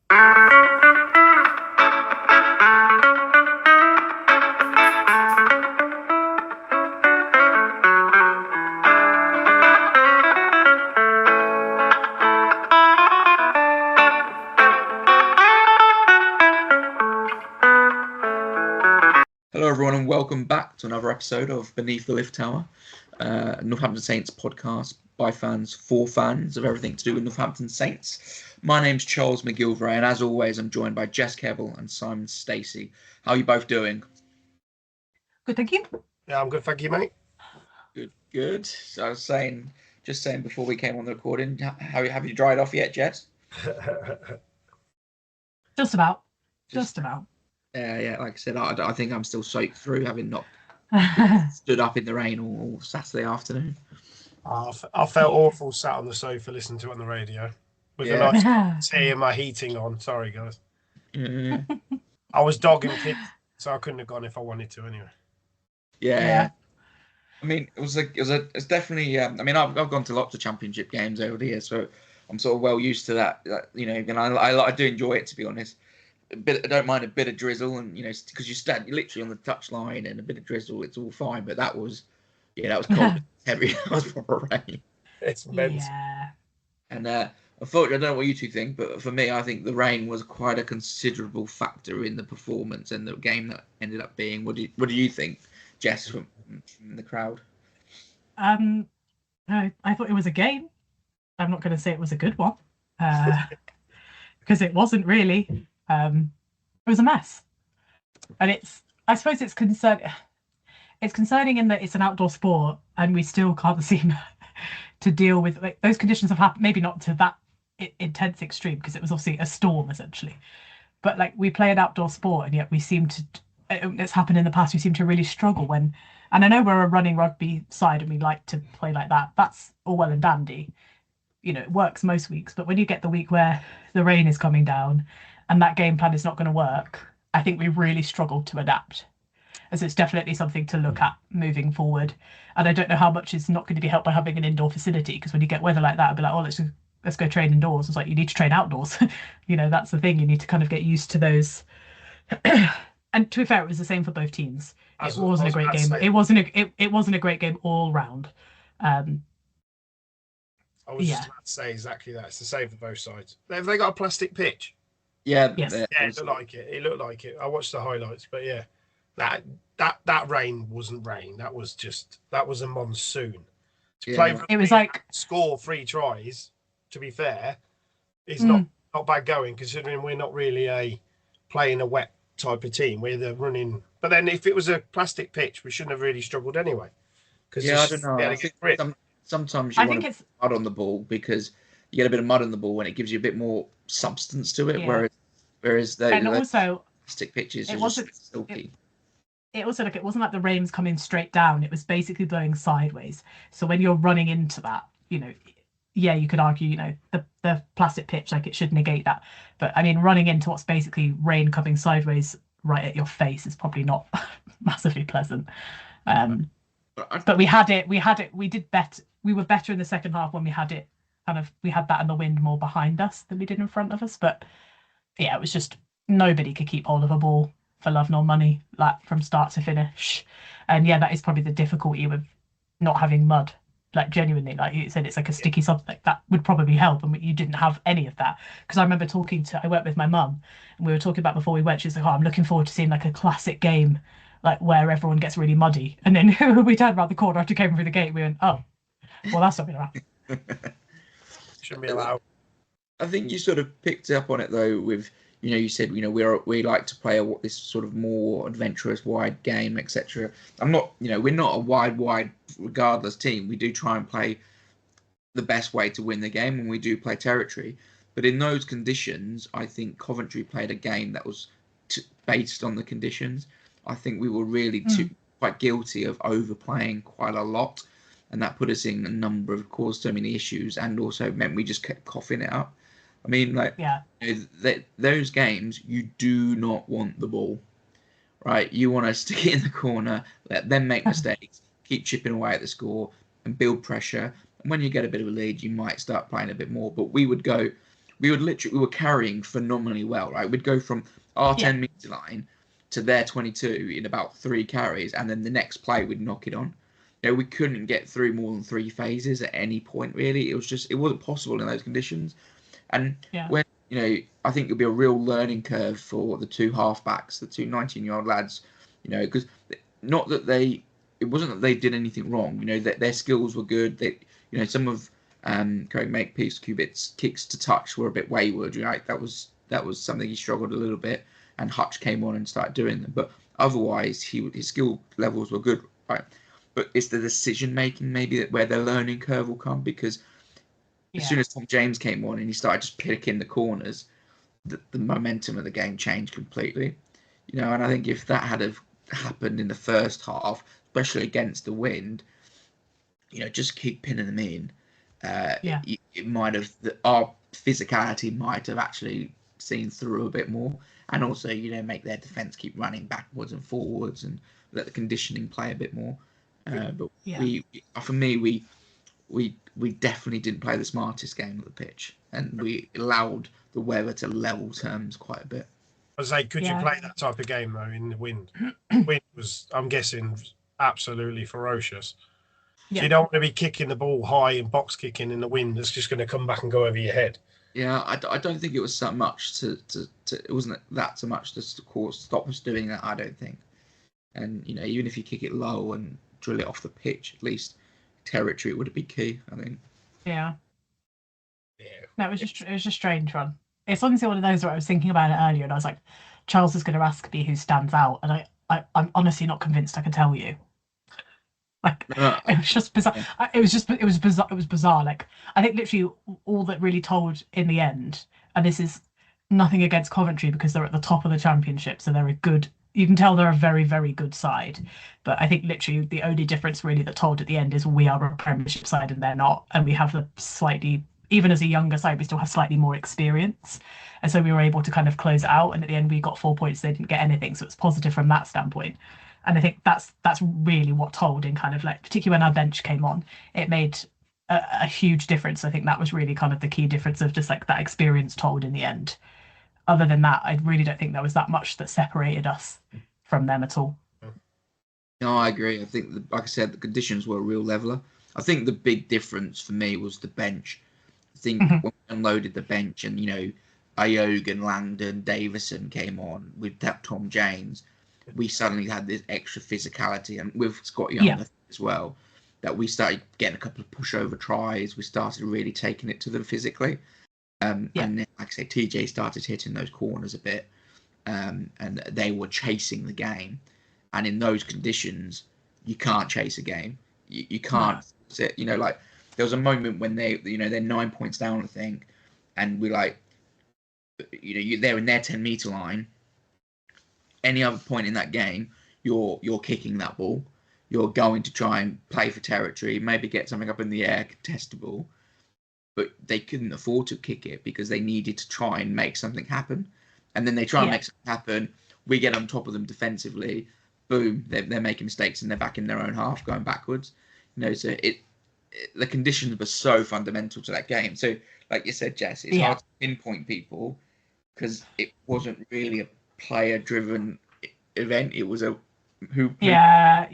Hello everyone and welcome back to another episode of Beneath the Lift Tower, Northampton Saints podcast by fans for fans of everything to do with Northampton Saints. My name's Charles McGilvray and as always I'm joined by Jess Keble and Simon Stacey. How are you both doing? Good, thank you. Yeah, I'm good, thank you, mate. Good. So I was just saying before we came on the recording, have you dried off yet, Jess? Just about. Yeah, like I said, I think I'm still soaked through having not stood up in the rain all Saturday afternoon. I felt awful sat on the sofa listening to it on the radio with a nice tea and my heating on. Sorry, guys. Yeah. I was dogging kids, so I couldn't have gone if I wanted to anyway. Yeah. I mean, it's definitely. I mean, I've gone to lots of championship games over the years, so I'm sort of well used to that. And I do enjoy it, to be honest. I don't mind a bit of drizzle, and because you stand literally on the touchline and a bit of drizzle, it's all fine. But that was cold, heavy. That was proper rain. It's immense. Yeah. And unfortunately, I don't know what you two think, but for me, I think the rain was quite a considerable factor in the performance and the game that ended up being. What do you think, Jess, from the crowd? No, I thought it was a game. I'm not going to say it was a good one, because it wasn't really. It was a mess, and I suppose it's concerning in that it's an outdoor sport and we still can't seem to deal with those conditions have happened, maybe not to that intense extreme because it was obviously a storm essentially, but we play an outdoor sport and yet we seem to, it's happened in the past, we seem to really struggle when, and I know we're a running rugby side and we like to play like that, that's all well and dandy, it works most weeks, but when you get the week where the rain is coming down and that game plan is not going to work, I think we really struggled to adapt. As it's definitely something to look at moving forward. And I don't know how much is not going to be helped by having an indoor facility, because when you get weather like that, I'd be like, oh, let's go train indoors. It's like, you need to train outdoors. That's the thing. You need to kind of get used to those. And to be fair, it was the same for both teams. It wasn't a great game. It wasn't a great game all round. I was just about to say exactly that. It's the same for both sides. Have they got a plastic pitch? Yeah, yes. It looked like it. It looked like it. I watched the highlights, but yeah, that rain wasn't rain. That was a monsoon. To play rugby, it was like score 3 tries. To be fair, is not bad going considering we're not really playing a wet type of team. We're the running. But then if it was a plastic pitch, we shouldn't have really struggled anyway. I don't know. I think sometimes you want to put mud on the ball because you get a bit of mud on the ball and it gives you a bit more substance to it, whereas those plastic pitches are just silky. It also it wasn't like the rain was coming straight down, it was basically blowing sideways, so when you're running into that, you could argue the plastic pitch, it should negate that, but I mean running into what's basically rain coming sideways right at your face is probably not massively pleasant. But we did better. We were better in the second half when we had it we had that in the wind more behind us than we did in front of us. But yeah, it was just nobody could keep hold of a ball for love nor money, from start to finish. And yeah, that is probably the difficulty with not having mud. Genuinely, like you said, it's like a sticky something that would probably help, and you didn't have any of that. Because I remember I went with my mum, and we were talking about before we went. She's like, "Oh, I'm looking forward to seeing a classic game, where everyone gets really muddy." And then we turned around the corner after we came through the gate. We went, "Oh, well, that's not going to happen." Shouldn't be allowed. I think you sort of picked up on it though with, you said, we like to play this sort of more adventurous wide game, etc. We're not a wide regardless team. We do try and play the best way to win the game, and we do play territory. But in those conditions, I think Coventry played a game that was based on the conditions. I think we were really quite guilty of overplaying quite a lot. And that put us in a number of, caused so many issues, and also meant we just kept coughing it up. I mean, those games, you do not want the ball, right? You want to stick it in the corner, let them make mistakes, keep chipping away at the score, and build pressure. And when you get a bit of a lead, you might start playing a bit more. But we would go we were carrying phenomenally well, right? We'd go from our 10-meter line to their 22 in about 3 carries, and then the next play we'd knock it on. We couldn't get through more than 3 phases at any point, really. It wasn't possible in those conditions. And when, I think it'll be a real learning curve for the 2 halfbacks, the 2 19-year-old lads, because not that it wasn't that they did anything wrong, that their skills were good. That, some of Craig Makepeace-Cubit's kicks to touch were a bit wayward, right? That was something he struggled a little bit, and Hutch came on and started doing them. But otherwise, his skill levels were good, right? But it's the decision making maybe where the learning curve will come, because as soon as Tom James came on and he started just picking the corners, the momentum of the game changed completely. And I think if that had have happened in the first half, especially against the wind, just keep pinning them in. It might have, our physicality might have actually seen through a bit more, and also make their defence keep running backwards and forwards and let the conditioning play a bit more. But for me, we definitely didn't play the smartest game of the pitch, and we allowed the weather to level terms quite a bit. I was like, could you play that type of game though in the wind? Wind was, I'm guessing, absolutely ferocious. So you don't want to be kicking the ball high and box kicking in the wind that's just going to come back and go over your head. Yeah, I don't think it was so much it wasn't that so much to stop us doing that, I don't think. And even if you kick it low and drill it off the pitch, at least territory would be key, I think. Yeah. No, it was just a strange one. It's honestly one of those where I was thinking about it earlier, and I was like, Charles is going to ask me who stands out, and I'm honestly not convinced I can tell you. It was just bizarre. Yeah. It was bizarre. It was bizarre. Like, I think literally all that really told in the end, and this is nothing against Coventry because they're at the top of the championship, so they're a good. You can tell they're a very, very good side. But I think literally the only difference really that told at the end is we are a Premiership side and they're not, and we have the slightly, even as a younger side, we still have slightly more experience, and so we were able to kind of close it out. And at the end, we got 4 points. They didn't get anything, so it's positive from that standpoint. And I think that's really what told in kind of like, particularly when our bench came on, it made a huge difference. I think that was really kind of the key difference of just like that experience told in the end. Other than that, I really don't think there was that much that separated us from them at all. No, I agree. I think, like I said, the conditions were a real leveler. I think the big difference for me was the bench. I think when we unloaded the bench and, Iogan, Langdon, Davison came on with that Tom James, we suddenly had this extra physicality, and with Scott Young as well, that we started getting a couple of pushover tries. We started really taking it to them physically. And then, like I say, TJ started hitting those corners a bit, and they were chasing the game. And in those conditions, you can't chase a game. You can't sit. Like there was a moment when they're 9 points down, I think, and we're like, they're in their 10-meter line. Any other point in that game, you're kicking that ball. You're going to try and play for territory, maybe get something up in the air, contestable. But they couldn't afford to kick it because they needed to try and make something happen. And then they try and make something happen. We get on top of them defensively. Boom, they're making mistakes and they're back in their own half, going backwards. So the conditions were so fundamental to that game. So, like you said, Jess, it's hard to pinpoint people because it wasn't really a player-driven event. It was a who. Yeah.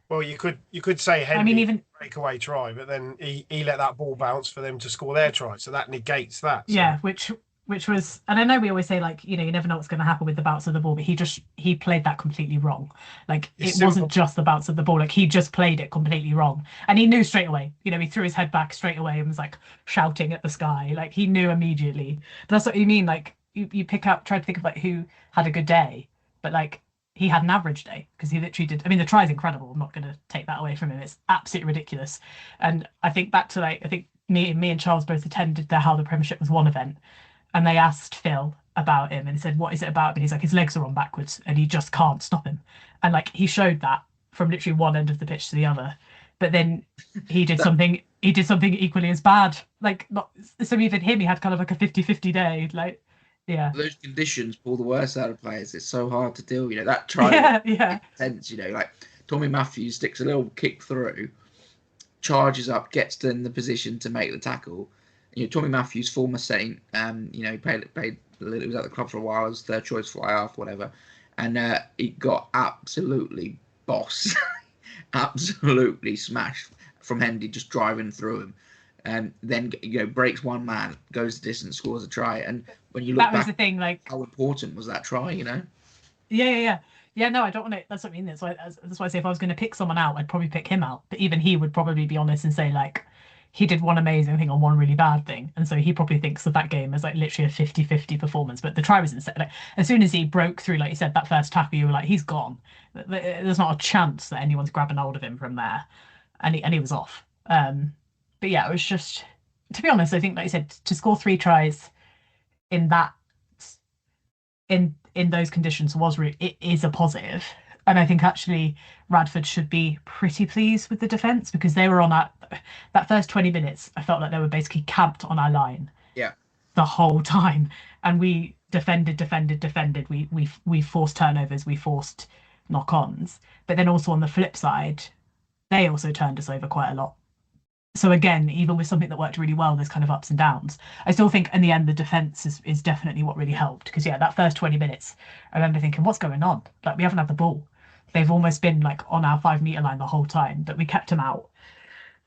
Well, you could say Henry even breakaway try, but then he let that ball bounce for them to score their try, so that negates that. So. Yeah, which was, and I know we always say like you never know what's going to happen with the bounce of the ball, but he played that completely wrong. Like it wasn't just the bounce of the ball; like he just played it completely wrong, and he knew straight away. He threw his head back straight away and was like shouting at the sky, like he knew immediately. But that's what you mean, like you try to think of like who had a good day, but like. He had an average day because he literally did. I mean, the try is incredible. I'm not going to take that away from him. It's absolutely ridiculous. And I think back to I think me and Charles both attended the How the Premiership Was Won event, and they asked Phil about him and he said, "What is it about?" And he's like, "His legs are on backwards, and he just can't stop him." And like he showed that from literally one end of the pitch to the other. But then he did something. He did something equally as bad. Like not so even him. He had kind of like a 50-50 day. Like. Yeah. Those conditions pull the worst out of players. It's so hard to deal. That try. Intense. Like Tommy Matthews sticks a little kick through, charges up, gets in the position to make the tackle. Tommy Matthews, former Saint, he played he was at the club for a while, as third choice fly half, whatever, and he got absolutely boss, absolutely smashed from Hendy, just driving through him, and then breaks one man, goes the distance, scores a try, and when you look that was back, the thing, like how important was that try? Yeah, no, I don't want to. That's what I mean. That's why I say if I was going to pick someone out, I'd probably pick him out. But even he would probably be honest and say, like, he did one amazing thing on one really bad thing. And so he probably thinks of that game as, like, literally a 50-50 performance. But the try was insane. Like, as soon as he broke through, like you said, that first tackle, you were like, he's gone. There's not a chance that anyone's grabbing hold of him from there. And he was off. But yeah, it was just, to be honest, I think, like you said, to score 3 tries in that, in those conditions it is a positive. And I think actually Radford should be pretty pleased with the defence, because they were on that first 20 minutes. I felt like they were basically camped on our line the whole time, and we defended. We forced turnovers, we forced knock-ons, but then also on the flip side, they also turned us over quite a lot. So again, even with something that worked really well, there's kind of ups and downs. I still think in the end, the defence is definitely what really helped, because that first 20 minutes, I remember thinking, what's going on? Like, we haven't had the ball. They've almost been like on our 5-metre line the whole time, but we kept them out.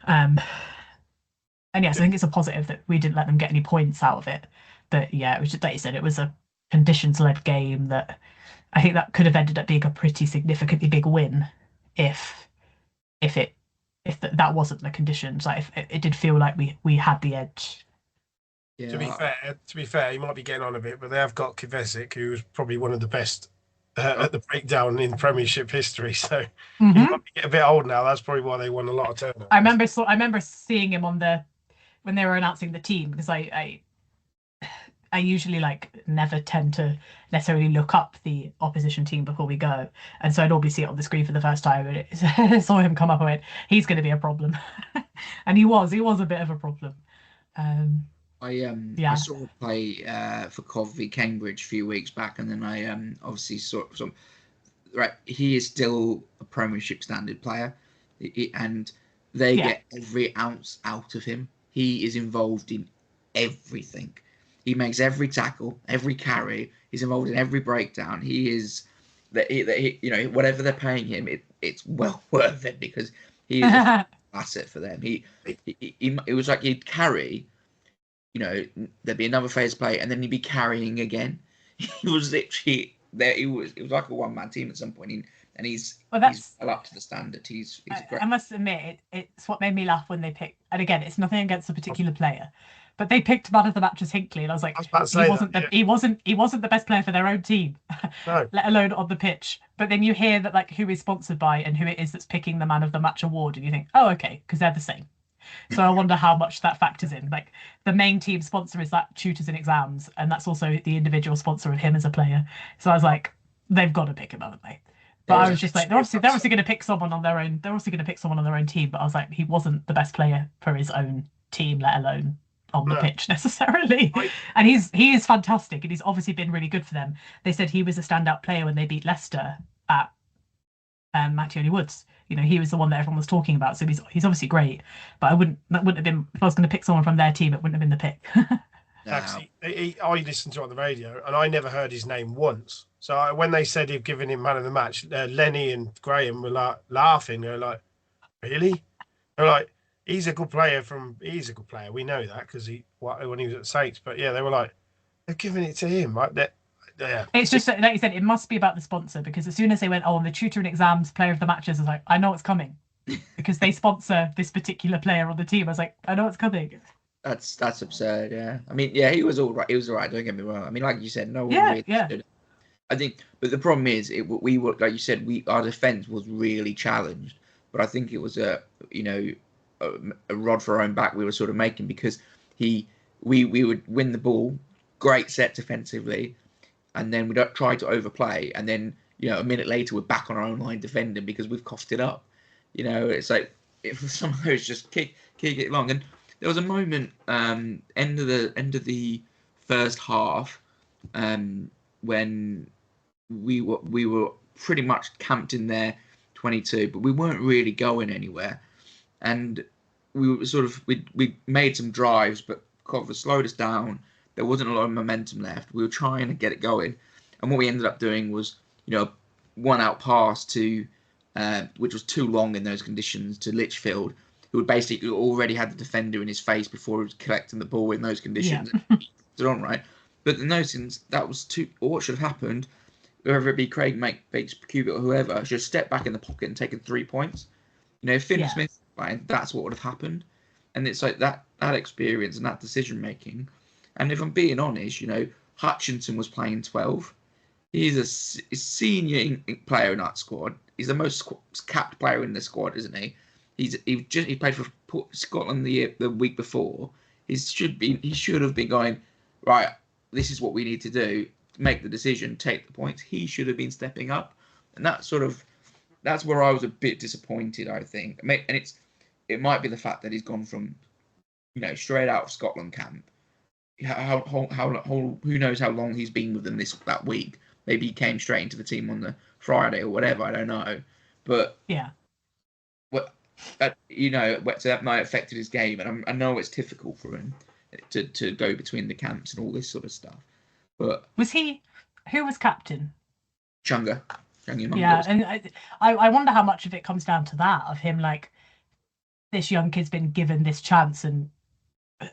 And yes, I think it's a positive that we didn't let them get any points out of it. But yeah, it was just like you said, it was a conditions-led game that I think that could have ended up being a pretty significantly big win if that wasn't the conditions. Like, if it did feel like we had the edge. Yeah. To be fair, he might be getting on a bit, but they have got Kvesic, who's probably one of the best at the breakdown in Premiership history. So he might be getting a bit old now. That's probably why they won a lot of turnovers. I remember seeing him when they were announcing the team, because I usually never tend to necessarily look up the opposition team before we go, and so I'd always see it on the screen for the first time, and I saw him come up and went, he's going to be a problem. And he was a bit of a problem. I saw him play for Coventry Cambridge a few weeks back, and then I obviously saw some. Right, he is still a Premiership standard player, and they get every ounce out of him. He is involved in everything. He makes every tackle, every carry. He's involved in every breakdown. He is whatever they're paying him, it's well worth it, because he is an asset for them. It was like he'd carry. There'd be another phase play, and then he'd be carrying again. He was literally there. It was like a one-man team at some point, and he's well up to the standard. He's great. I must admit, it's what made me laugh when they picked. And again, it's nothing against a particular player, but they picked man of the match as Hinckley, and I was like, he wasn't the best player for their own team, no. Let alone on the pitch. But then you hear that who is sponsored by and who it is that's picking the man of the match award, and you think, oh, okay, because they're the same. So I wonder how much that factors in. Like, the main team sponsor is that tutors and exams, and that's also the individual sponsor of him as a player. So I was like, they've got to pick him, haven't they? But I was just like, they're obviously going to pick someone on their own. They're also going to pick someone on their own team. But I was like, he wasn't the best player for his own team, let alone on the pitch necessarily. And he is fantastic, and he's obviously been really good for them. They said he was a standout player when they beat Leicester at Mattioli Woods. He was the one that everyone was talking about. So he's obviously great. But that wouldn't have been, if I was going to pick someone from their team, it wouldn't have been the pick. Actually, I listened to it on the radio, and I never heard his name once. So when they said he'd given him man of the match, Lenny and Graham were like laughing. They're like, "Really?" They're like, "He's a good player. He's a good player. We know that because when he was at Saints." But yeah, they were like, "They're giving it to him." Like that. Yeah. It's just like you said, it must be about the sponsor, because as soon as they went, on the tutor and exams player of the matches, I was like, I know it's coming, because they sponsor this particular player on the team. I was like, I know it's coming. That's absurd. Yeah, I mean, yeah, he was all right. He was all right. Don't get me wrong. I mean, like you said, no one really stood. I think, but the problem is, we were, like you said, our defense was really challenged. But I think it was a rod for our own back we were sort of making, because we would win the ball, great set defensively, and then we'd try to overplay, and then a minute later we're back on our own line defending because we've coughed it up. It's like some of those just kick it along. And there was a moment end of the first half when we were pretty much camped in there 22, but we weren't really going anywhere, and we were we made some drives, but Coventry slowed us down. There wasn't a lot of momentum left. We were trying to get it going, and what we ended up doing was, one out pass to, which was too long in those conditions, to Litchfield, who had basically already had the defender in his face before he was collecting the ball in those conditions. Yeah. On right, but in those instances, that was too. Or what should have happened, whether it be Craig Bates, Cubitt, or whoever, should have stepped back in the pocket and taken 3 points. Finn Smith, right, that's what would have happened. And it's like that experience and that decision making. And if I'm being honest, Hutchinson was playing 12. He's a senior player in that squad. He's the most capped player in the squad, isn't he? He played for Scotland the week before. He should have been going, right, this is what we need to do. Make the decision, take the points. He should have been stepping up, and that's where I was a bit disappointed, I think. And it might be the fact that he's gone from, straight out of Scotland camp. Who knows how long he's been with them that week? Maybe he came straight into the team on the Friday or whatever. I don't know, but yeah. So that might have affected his game, and I know it's difficult for him to go between the camps and all this sort of stuff. But who was captain? Chunga. Yeah, and I wonder how much of it comes down to that, of him, like, this young kid's been given this chance, and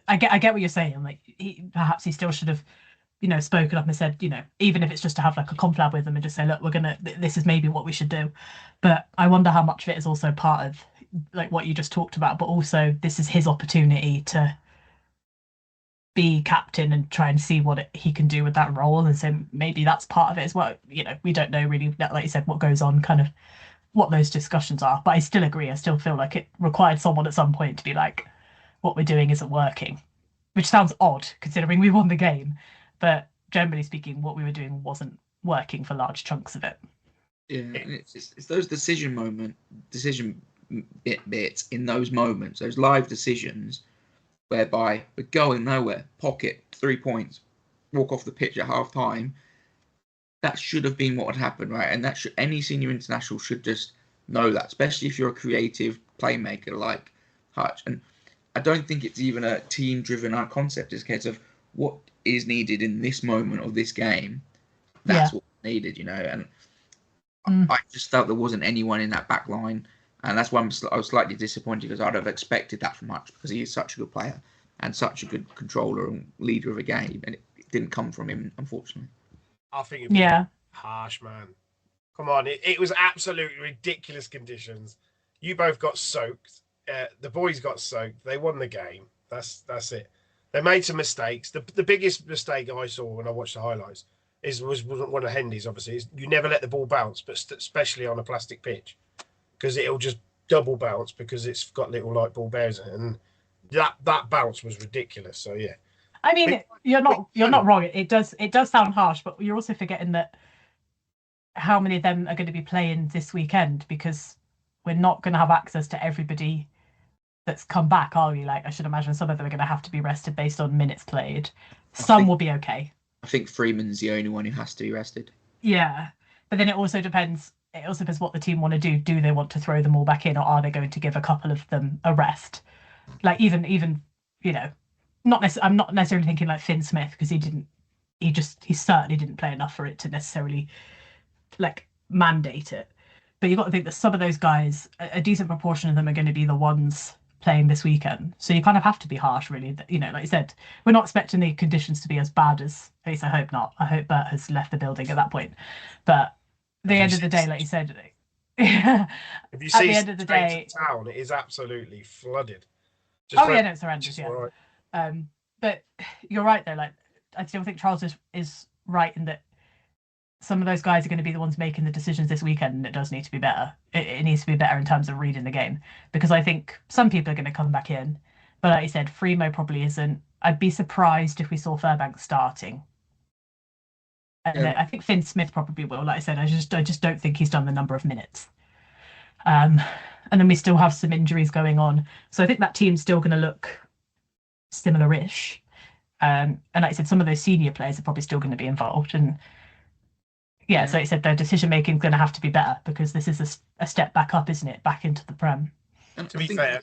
I get what you're saying. Like, perhaps he still should have, spoken up and said, even if it's just to have like a conflab with them and just say, look, this is maybe what we should do. But I wonder how much of it is also part of like what you just talked about, but also this is his opportunity to be captain and try and see what he can do with that role. And so maybe that's part of it as well. We don't know really, like you said, what goes on, kind of what those discussions are. But I still agree. I still feel like it required someone at some point to be like, what we're doing isn't working, which sounds odd considering we won the game. But generally speaking, what we were doing wasn't working for large chunks of it. Yeah, and it's those decision bits in those moments, those live decisions, whereby we're going nowhere, pocket 3 points, walk off the pitch at half time. That should have been what would happen, right? And any senior international should just know that, especially if you're a creative playmaker like Hutch. And I don't think it's even a team-driven concept. It's a case of what is needed in this moment of this game. That's what's needed, and I just felt there wasn't anyone in that back line, and that's why I was slightly disappointed, because I'd have expected that from Hutch, because he is such a good player and such a good controller and leader of a game, and it didn't come from him, unfortunately. I think it'd be harsh, man. Come on, it was absolutely ridiculous conditions. You both got soaked. The boys got soaked. They won the game. That's it. They made some mistakes. The biggest mistake I saw when I watched the highlights was one of Hendy's, obviously, is you never let the ball bounce, but especially on a plastic pitch, because it'll just double bounce because it's got little light ball bears in it, and that bounce was ridiculous. So yeah, I mean, you're not wrong. It does sound harsh, but you're also forgetting that how many of them are going to be playing this weekend, because we're not going to have access to everybody that's come back, are we? Like, I should imagine some of them are going to have to be rested based on minutes played. Some will be okay. I think Freeman's the only one who has to be rested. Yeah, but then it also depends. It also depends what the team want to do. Do they want to throw them all back in, or are they going to give a couple of them a rest? Like even I'm not necessarily thinking like Finn Smith, because he certainly didn't play enough for it to necessarily like mandate it. But you've got to think that some of those guys, a decent proportion of them, are going to be the ones playing this weekend. So you kind of have to be harsh, really. Like you said, we're not expecting the conditions to be as bad as, at least I hope not. I hope Bert has left the building at that point. But at the end of the day, like you said, if you see the end of the day, town, it is absolutely flooded. It's horrendous. Yeah. Right. But you're right though. Like, I still think Charles is right in that some of those guys are going to be the ones making the decisions this weekend, and it does need to be better. It needs to be better in terms of reading the game, because I think some people are going to come back in, but like you said, Fremo probably isn't. I'd be surprised if we saw Fairbanks starting. And I think Finn Smith probably will. Like I said, I just don't think he's done the number of minutes. And then we still have some injuries going on, so I think that team's still going to look similar-ish. And like I said, some of those senior players are probably still going to be involved, and so like I said, their decision making is going to have to be better, because this is a step back up, isn't it? Back into the Prem. And To be fair,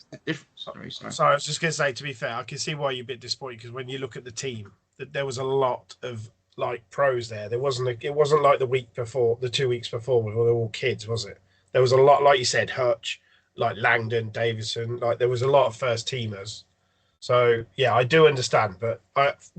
sorry. sorry, I was just going to say, to be fair, I can see why you're a bit disappointed because when you look at the team, that there was a lot of like pros there. It wasn't like the week before, the 2 weeks before, where they were all kids, was it? There was a lot, like you said, Hutch, like Langdon, Davison, like there was a lot of first teamers. So yeah, I do understand, but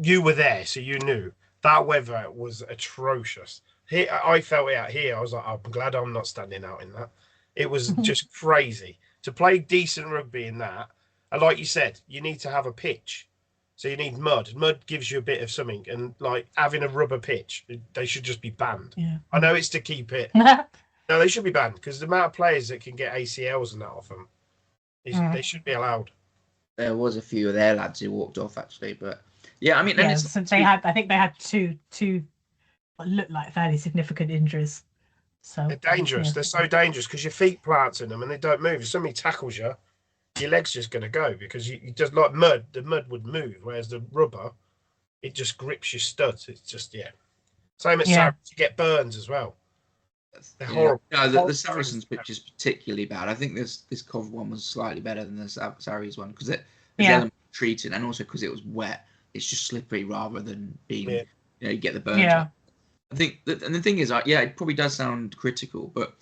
you were there, so you knew that weather was atrocious. Here, I felt it out here. I was like, I'm glad I'm not standing out in that. It was just crazy to play decent rugby in that. And like you said, you need to have a pitch, so you need mud. Mud gives you a bit of something, and like having a rubber pitch, they should just be banned. Yeah. I know it's to keep it. No, they should be banned because the amount of players that can get ACLs and that off them, they should be allowed. There was a few of their lads who walked off actually, but yeah, I mean, yeah, since they had, I think they had two what looked like fairly significant injuries. So they're dangerous. Yeah. They're so dangerous because your feet plant in them and they don't move. If somebody tackles you, your leg's just going to go because you just like mud. The mud would move, whereas the rubber, it just grips your studs. It's just Same as Saracens, you get burns as well. They're horrible. No, the Saracens pitch is particularly bad. I think this Cov one was slightly better than the Sarries one because element treated and also because it was wet. It's just slippery rather than being you get the burns. Yeah. I think and the thing is, it probably does sound critical, but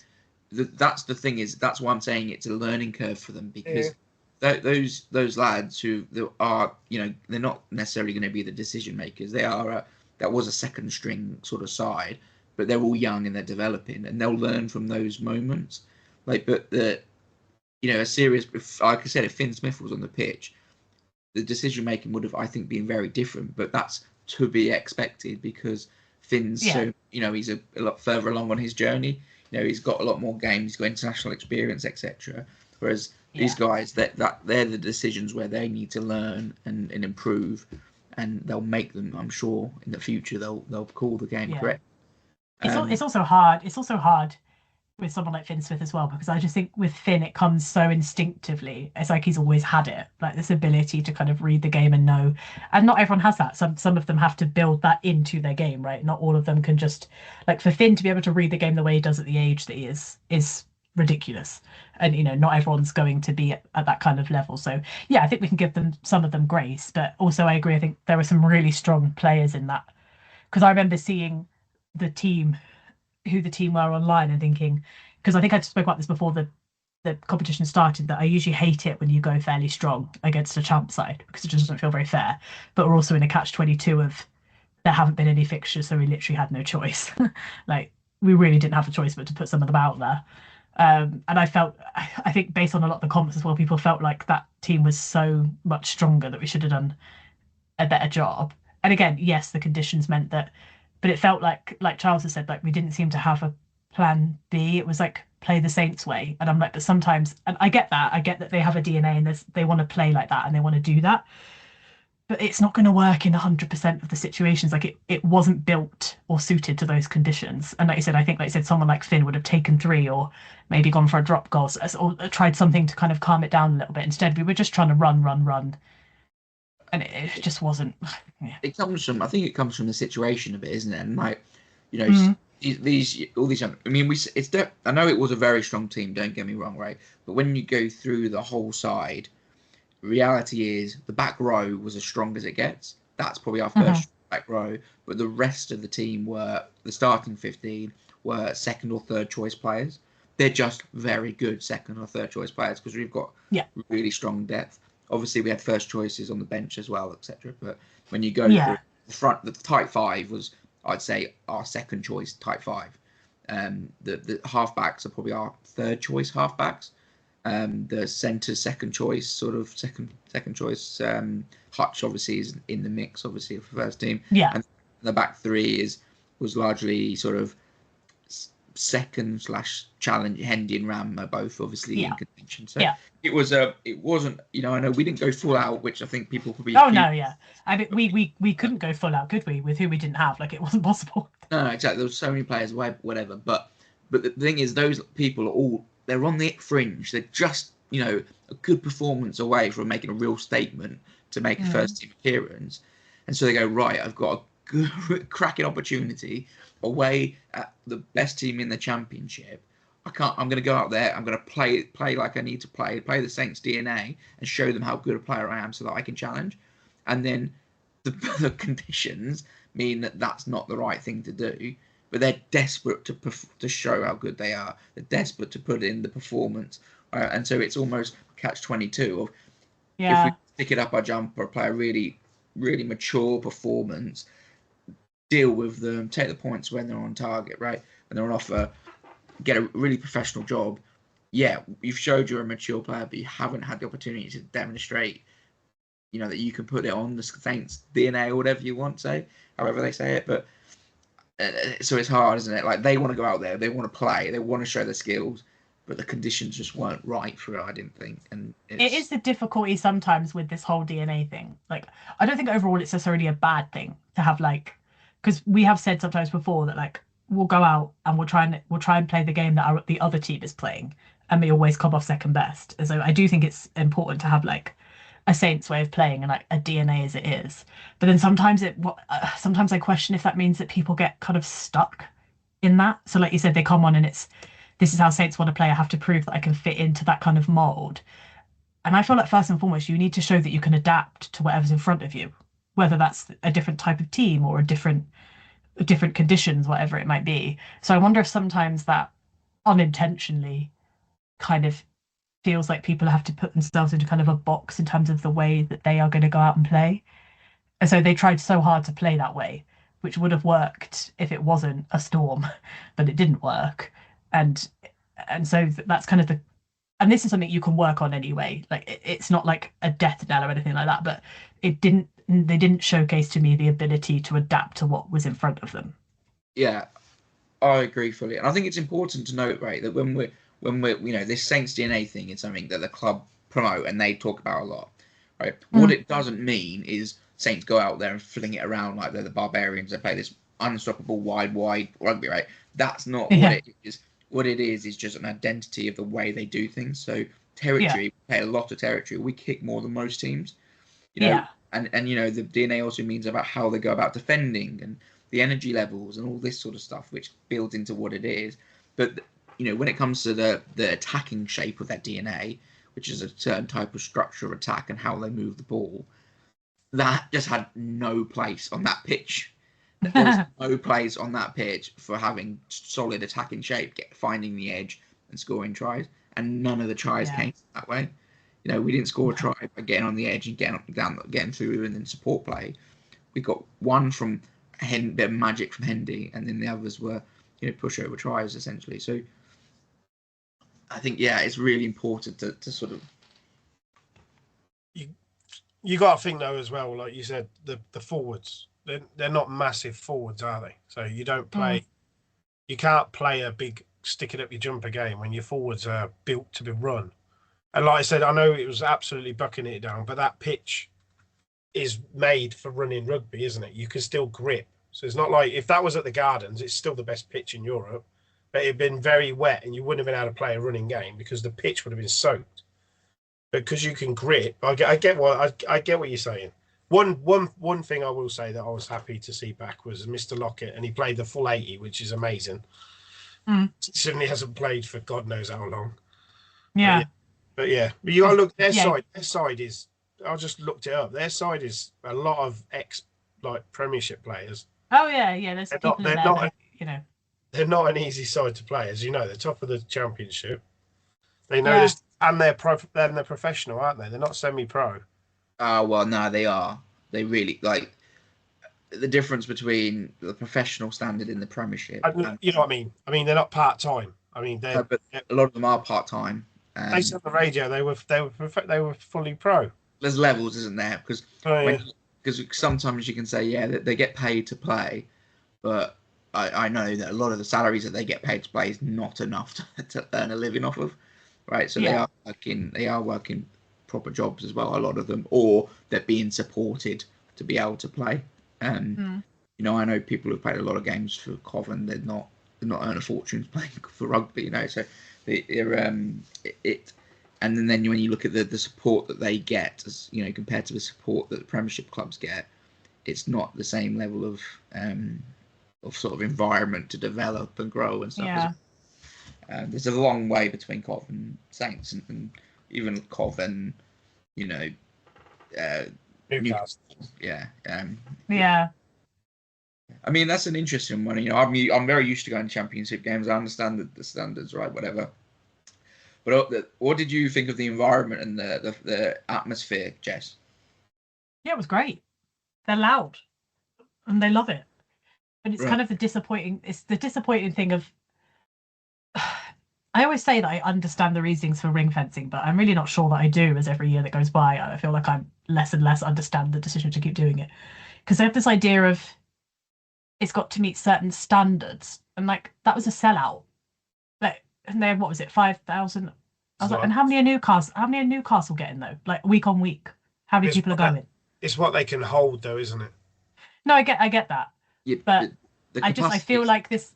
that's the thing is that's why I'm saying it's a learning curve for them because those lads who are they're not necessarily going to be the decision makers. They are that was a second string sort of side, but they're all young and they're developing and they'll learn from those moments. Like, but a serious, like I said, if Finn Smith was on the pitch, the decision making would have, I think, been very different. But that's to be expected because Finn's so he's a lot further along on his journey. He's got a lot more games, he's got international experience, etc. Whereas these guys, that they're the decisions where they need to learn and improve, and they'll make them. I'm sure in the future they'll call the game correct. It's also hard. It's also hard with someone like Finn Smith as well, because I just think with Finn it comes so instinctively. It's like he's always had it, like this ability to kind of read the game and know. And not everyone has that. Some of them have to build that into their game, right? Not all of them can just like for Finn to be able to read the game the way he does at the age that he is ridiculous. And not everyone's going to be at that kind of level. So I think we can give them some of them grace, but also I agree. I think there were some really strong players in that because I remember seeing who the team were online and thinking, because I think I spoke about this before the competition started, that I usually hate it when you go fairly strong against a champ side because it just doesn't feel very fair. But we're also in a catch-22 of there haven't been any fixtures, so we literally had no choice. Like we really didn't have a choice but to put some of them out there. And I think based on a lot of the comments as well, people felt like that team was so much stronger that we should have done a better job. And again, yes, the conditions meant that, but it felt like Charles has said, like we didn't seem to have a plan B. It was like play the Saints way. And I'm like, but sometimes, and I get that they have a DNA and they want to play like that and they want to do that. But it's not going to work in 100% of the situations. Like it wasn't built or suited to those conditions. And like you said, I think someone like Finn would have taken 3 or maybe gone for a drop goal or tried something to kind of calm it down a little bit. Instead, we were just trying to run. And it just wasn't. Yeah. I think it comes from the situation of it, isn't it? And like, these young. I mean, I know it was a very strong team. Don't get me wrong, right? But when you go through the whole side, reality is the back row was as strong as it gets. That's probably our first back row. But the rest of the team the starting 15 were second or third choice players. They're just very good second or third choice players because we've got really strong depth. Obviously, we had first choices on the bench as well, etc. But when you go through the front, the tight 5 was, I'd say, our second choice tight 5. The halfbacks are probably our third choice halfbacks. The centre second choice, sort of second choice. Hutch obviously is in the mix, obviously for first team. Yeah. And the back 3 was largely sort of second / challenge. Hendy and Ram are both obviously in contention. So it wasn't. I know we didn't go full out, which I think people probably. Oh no, yeah. I mean, we couldn't go full out, could we? With who we didn't have, like it wasn't possible. No, exactly. There were so many players, whatever. But the thing is, those people they're on the fringe. They're just a good performance away from making a real statement to make a first team appearance, and so they go, right, I've got a good cracking opportunity away at the best team in the championship. I'm going to go out there. I'm going to play like I need to play the Saints DNA, and show them how good a player I am, so that I can challenge. And then the conditions mean that that's not the right thing to do. But they're desperate to show how good they are. They're desperate to put in the performance, and so it's almost catch-22 of if we stick it up our jumper, play a really, really mature performance, deal with them, take the points when they're on target, right? When they're on offer, get a really professional job. Yeah, you've showed you're a mature player, but you haven't had the opportunity to demonstrate, that you can put it on the Saints DNA or whatever you want to say, however they say it. But so it's hard, isn't it? Like, they want to go out there, they want to play, they want to show their skills, but the conditions just weren't right for it, I didn't think. And it is the difficulty sometimes with this whole DNA thing. Like, I don't think overall it's necessarily a bad thing to have, like, because we have said sometimes before that, like, we'll go out and we'll try and play the game that the other team is playing, and we always come off second best. And so I do think it's important to have, like, a Saints way of playing and, like, a DNA as it is. But then sometimes sometimes I question if that means that people get kind of stuck in that. So like you said, they come on and this is how Saints want to play. I have to prove that I can fit into that kind of mold. And I feel like first and foremost, you need to show that you can adapt to whatever's in front of you, whether that's a different type of team or a different conditions, whatever it might be. So I wonder if sometimes that unintentionally kind of feels like people have to put themselves into kind of a box in terms of the way that they are going to go out and play. And so they tried so hard to play that way, which would have worked if it wasn't a storm, but it didn't work. And so that's kind of and this is something you can work on anyway. Like, it's not like a death knell or anything like that, but they didn't showcase to me the ability to adapt to what was in front of them. Yeah, I agree fully. And I think it's important to note, right, that when we're this Saints DNA thing is something that the club promote and they talk about a lot, right? What it doesn't mean is Saints go out there and fling it around like they're the barbarians. They play this unstoppable wide rugby, right? That's not what it is. What it is just an identity of the way they do things. So territory, we play a lot of territory. We kick more than most teams, and the DNA also means about how they go about defending and the energy levels and all this sort of stuff, which builds into what it is. But when it comes to the attacking shape of that DNA, which is a certain type of structure of attack and how they move the ball, that just had no place on that pitch. There was no place on that pitch for having solid attacking shape, finding the edge and scoring tries. And none of the tries came that way. We didn't score a try by getting on the edge and getting through and then support play. We got one from a bit of magic from Hendy, and then the others were pushover tries essentially. So I think it's really important to sort of. You got to think though as well, like you said, the forwards. They're not massive forwards, are they? So you don't play. You can't play a big stick it up your jumper game when your forwards are built to be run. And like I said, I know it was absolutely bucking it down, but that pitch is made for running rugby, isn't it? You can still grip. So it's not like if that was at the Gardens, it's still the best pitch in Europe, but it'd been very wet and you wouldn't have been able to play a running game because the pitch would have been soaked. But because you can grip, I get what you're saying. One thing I will say that I was happy to see back was Mr. Lockett, and he played the full 80, which is amazing. He certainly hasn't played for God knows how long. But you got to look their side. Their side is. I just looked it up. Their side is a lot of Premiership players. Oh yeah. There's people in there. They're not an easy side to play, as you know. They're top of the Championship. They know this, and they're professional, aren't they? They're not semi-pro. Well, no, they are. They really the difference between the professional standard in the Premiership. You know what I mean? I mean, they're not part-time. I mean, but a lot of them are part-time. They said on the radio they were fully pro. There's levels, isn't there? Because sometimes you can say that they get paid to play, but I know that a lot of the salaries that they get paid to play is not enough to earn a living off of, right? So they are working proper jobs as well, a lot of them, or they're being supported to be able to play. I know people who've played a lot of games for Coventry, they're not earn a fortune playing for rugby, so they're and then when you look at the support that they get, as compared to the support that the Premiership clubs get, it's not the same level of sort of environment to develop and grow and stuff. There's a long way between Cov and Saints, and even Cov and Newcastle. Yeah. Yeah. I mean, that's an interesting one. I'm very used to going to Championship games. I understand the standards, right? Whatever. But what did you think of the environment and the atmosphere, Jess? Yeah, it was great. They're loud, and they love it. And it's Right. kind of the disappointing. It's the disappointing thing of. I always say that I understand the reasons for ring fencing, but I'm really not sure that I do. As every year that goes by, I feel like I'm less and less understand the decision to keep doing it, because they have this idea of it's got to meet certain standards, and like that was a sellout. Like, and they had, what was it, 5,000? I was like, and how many are Newcastle? How many are Newcastle getting though? Like week on week, how many people are going? It's what they can hold, though, isn't it? No, I get that. Yeah, but I feel like this.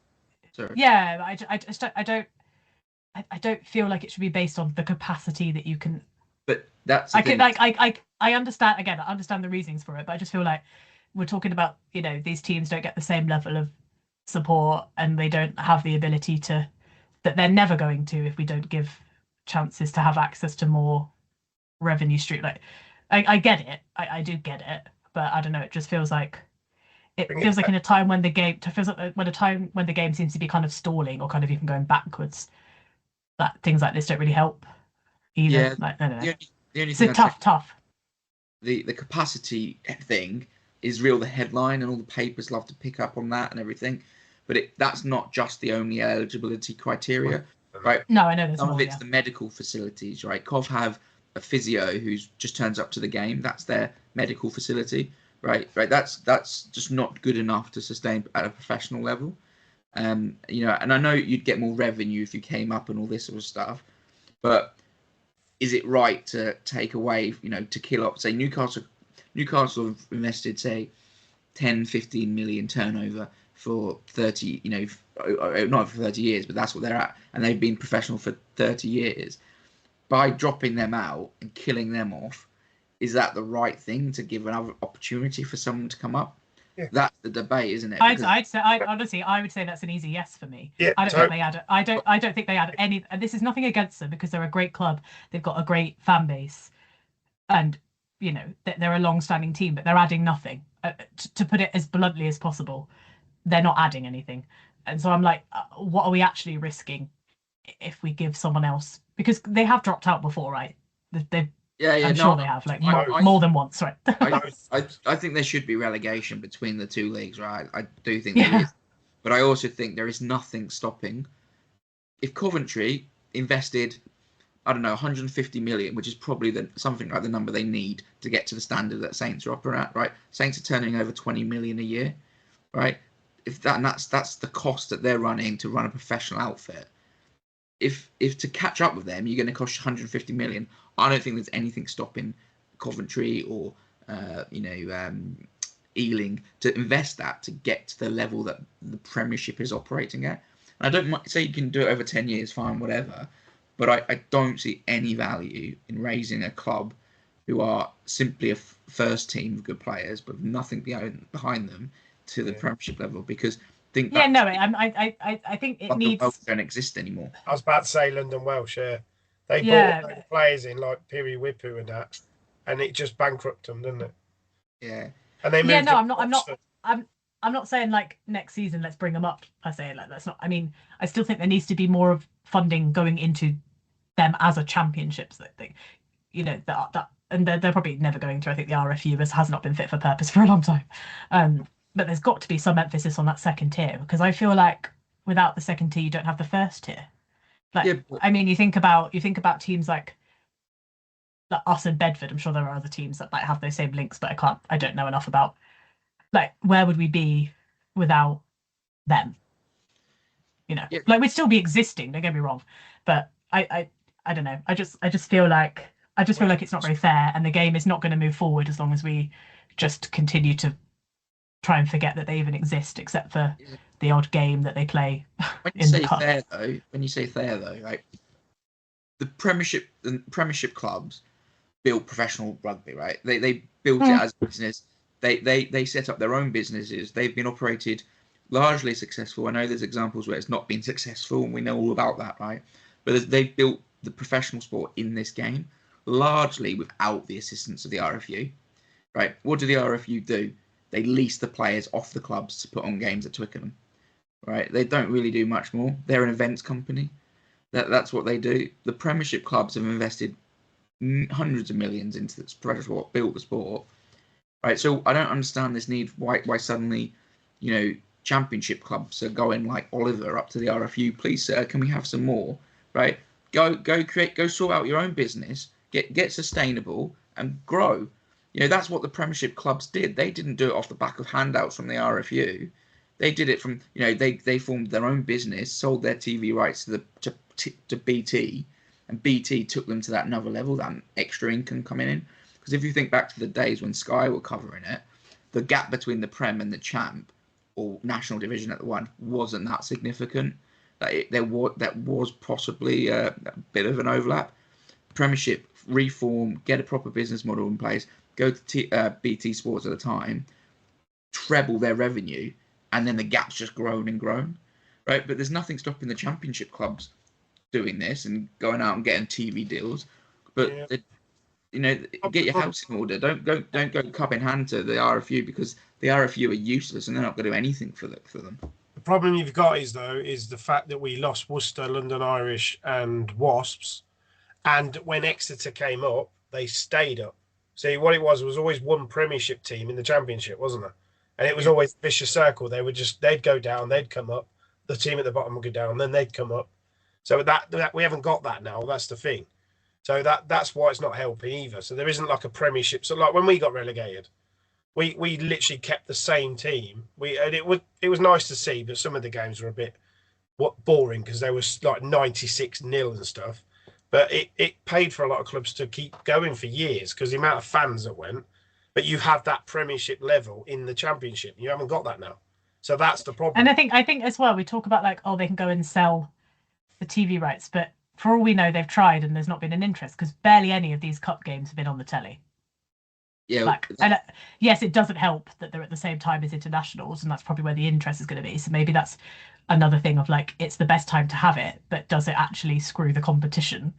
Sorry. Yeah, I don't feel like it should be based on the capacity that you can. But that's I understand, again, I understand the reasons for it, but I just feel like we're talking about, these teams don't get the same level of support, and they don't have the ability that they're never going to if we don't give chances to have access to more revenue stream. Like I get it, I do get it, but I don't know, it just feels like in a time when the game seems to be kind of stalling or kind of even going backwards, that things like this don't really help either. Yeah, like, I don't know. The only It's thing tough. The capacity thing is real. The headline and all the papers love to pick up on that and everything, but that's not just the only eligibility criteria, right? No, I know there's some more, of it's the medical facilities, right? Cov have a physio who just turns up to the game. That's their medical facility, right? That's just not good enough to sustain at a professional level. And I know you'd get more revenue if you came up and all this sort of stuff, but is it right to take away, to kill off, say Newcastle have invested, say, 10, 15 million turnover for 30, not for 30 years, but that's what they're at. And they've been professional for 30 years. By dropping them out and killing them off, is that the right thing to give another opportunity for someone to come up? Yeah. That's the debate, isn't it? Honestly, I would say that's an easy yes for me. Yeah, I don't think they add any. And this is nothing against them, because they're a great club. They've got a great fan base, and they're a long-standing team. But they're adding nothing. To put it as bluntly as possible, they're not adding anything. And so I'm like, what are we actually risking if we give someone else? Because they have dropped out before, right? I'm sure they have, like more than once, right? I think there should be relegation between the two leagues, right? I do think there is, but I also think there is nothing stopping if Coventry invested, I don't know, 150 million, which is probably something like the number they need to get to the standard that Saints are operating at, right? Saints are turning over 20 million a year, right? If that's the cost that they're running to run a professional outfit. If to catch up with them, you're going to cost 150 million. I don't think there's anything stopping Coventry or Ealing to invest that to get to the level that the Premiership is operating at. And I don't say you can do it over 10 years, fine, whatever. But I don't see any value in raising a club who are simply a first team of good players, but nothing behind them to the Premiership level, because. I think it needs. Welsh don't exist anymore. I was about to say London Welsh. Yeah, they bought players in like Piri Wipu and that, and it just bankrupted them, didn't it? Yeah. And they moved. I'm not saying like next season let's bring them up. I say like that's not. I mean, I still think there needs to be more of funding going into them as a championships. That thing, that, and they're probably never going to. I think the RFU has not been fit for purpose for a long time. But there's got to be some emphasis on that second tier, because I feel like without the second tier, you don't have the first tier. I mean, you think about teams like us and Bedford. I'm sure there are other teams that might have those same links, but I don't know enough about. Like, where would we be without them? Like we'd still be existing. Don't get me wrong, but I don't know. I just feel like it's not very fair, and the game is not going to move forward as long as we just continue to try and forget that they even exist, except for the odd game that they play. When you say fair though, right? The Premiership clubs built professional rugby, right? They built it as a business. They set up their own businesses. They've been operated largely successful. I know there's examples where it's not been successful, and we know all about that, right? But they've built the professional sport in this game largely without the assistance of the RFU, right? What do the RFU do? They lease the players off the clubs to put on games at Twickenham, right? They don't really do much more. They're an events company. That's what they do. The Premiership clubs have invested hundreds of millions into this professional sport, built the sport, right? So I don't understand this need. Why suddenly, Championship clubs are going like Oliver up to the RFU. Please, sir, can we have some more? Right? Go sort out your own business. Get sustainable and grow. That's what the Premiership clubs did. They didn't do it off the back of handouts from the RFU. They did it from they formed their own business, sold their TV rights to BT, and BT took them to that another level, that extra income coming in. Because if you think back to the days when Sky were covering it, the gap between the Prem and the Champ, or National Division at the one, wasn't that significant. That was possibly a bit of an overlap. Premiership reform, get a proper business model in place, go to BT Sports at the time, treble their revenue, and then the gap's just grown and grown, right? But there's nothing stopping the Championship clubs doing this and going out and getting TV deals. But get your house in order. Don't go cup in hand to the RFU, because the RFU are useless and they're not going to do anything for them. The problem you've got is the fact that we lost Worcester, London Irish, and Wasps, and when Exeter came up, they stayed up. See, what it was always one Premiership team in the Championship, wasn't there? And it was always a vicious circle. They'd go down, they'd come up. The team at the bottom would go down, then they'd come up. So that we haven't got that now. That's the thing. So that's why it's not helping either. So there isn't like a Premiership. So like when we got relegated, we literally kept the same team. It was nice to see, but some of the games were a bit boring because they was like 96-0 and stuff. But it paid for a lot of clubs to keep going for years because the amount of fans that went. But you have that Premiership level in the Championship. You haven't got that now. So that's the problem. And I think as well, we talk about like, they can go and sell the TV rights, but for all we know, they've tried and there's not been an interest because barely any of these cup games have been on the telly. Yeah. Yes, it doesn't help that they're at the same time as internationals, and that's probably where the interest is going to be. So maybe that's another thing of like, it's the best time to have it, but does it actually screw the competition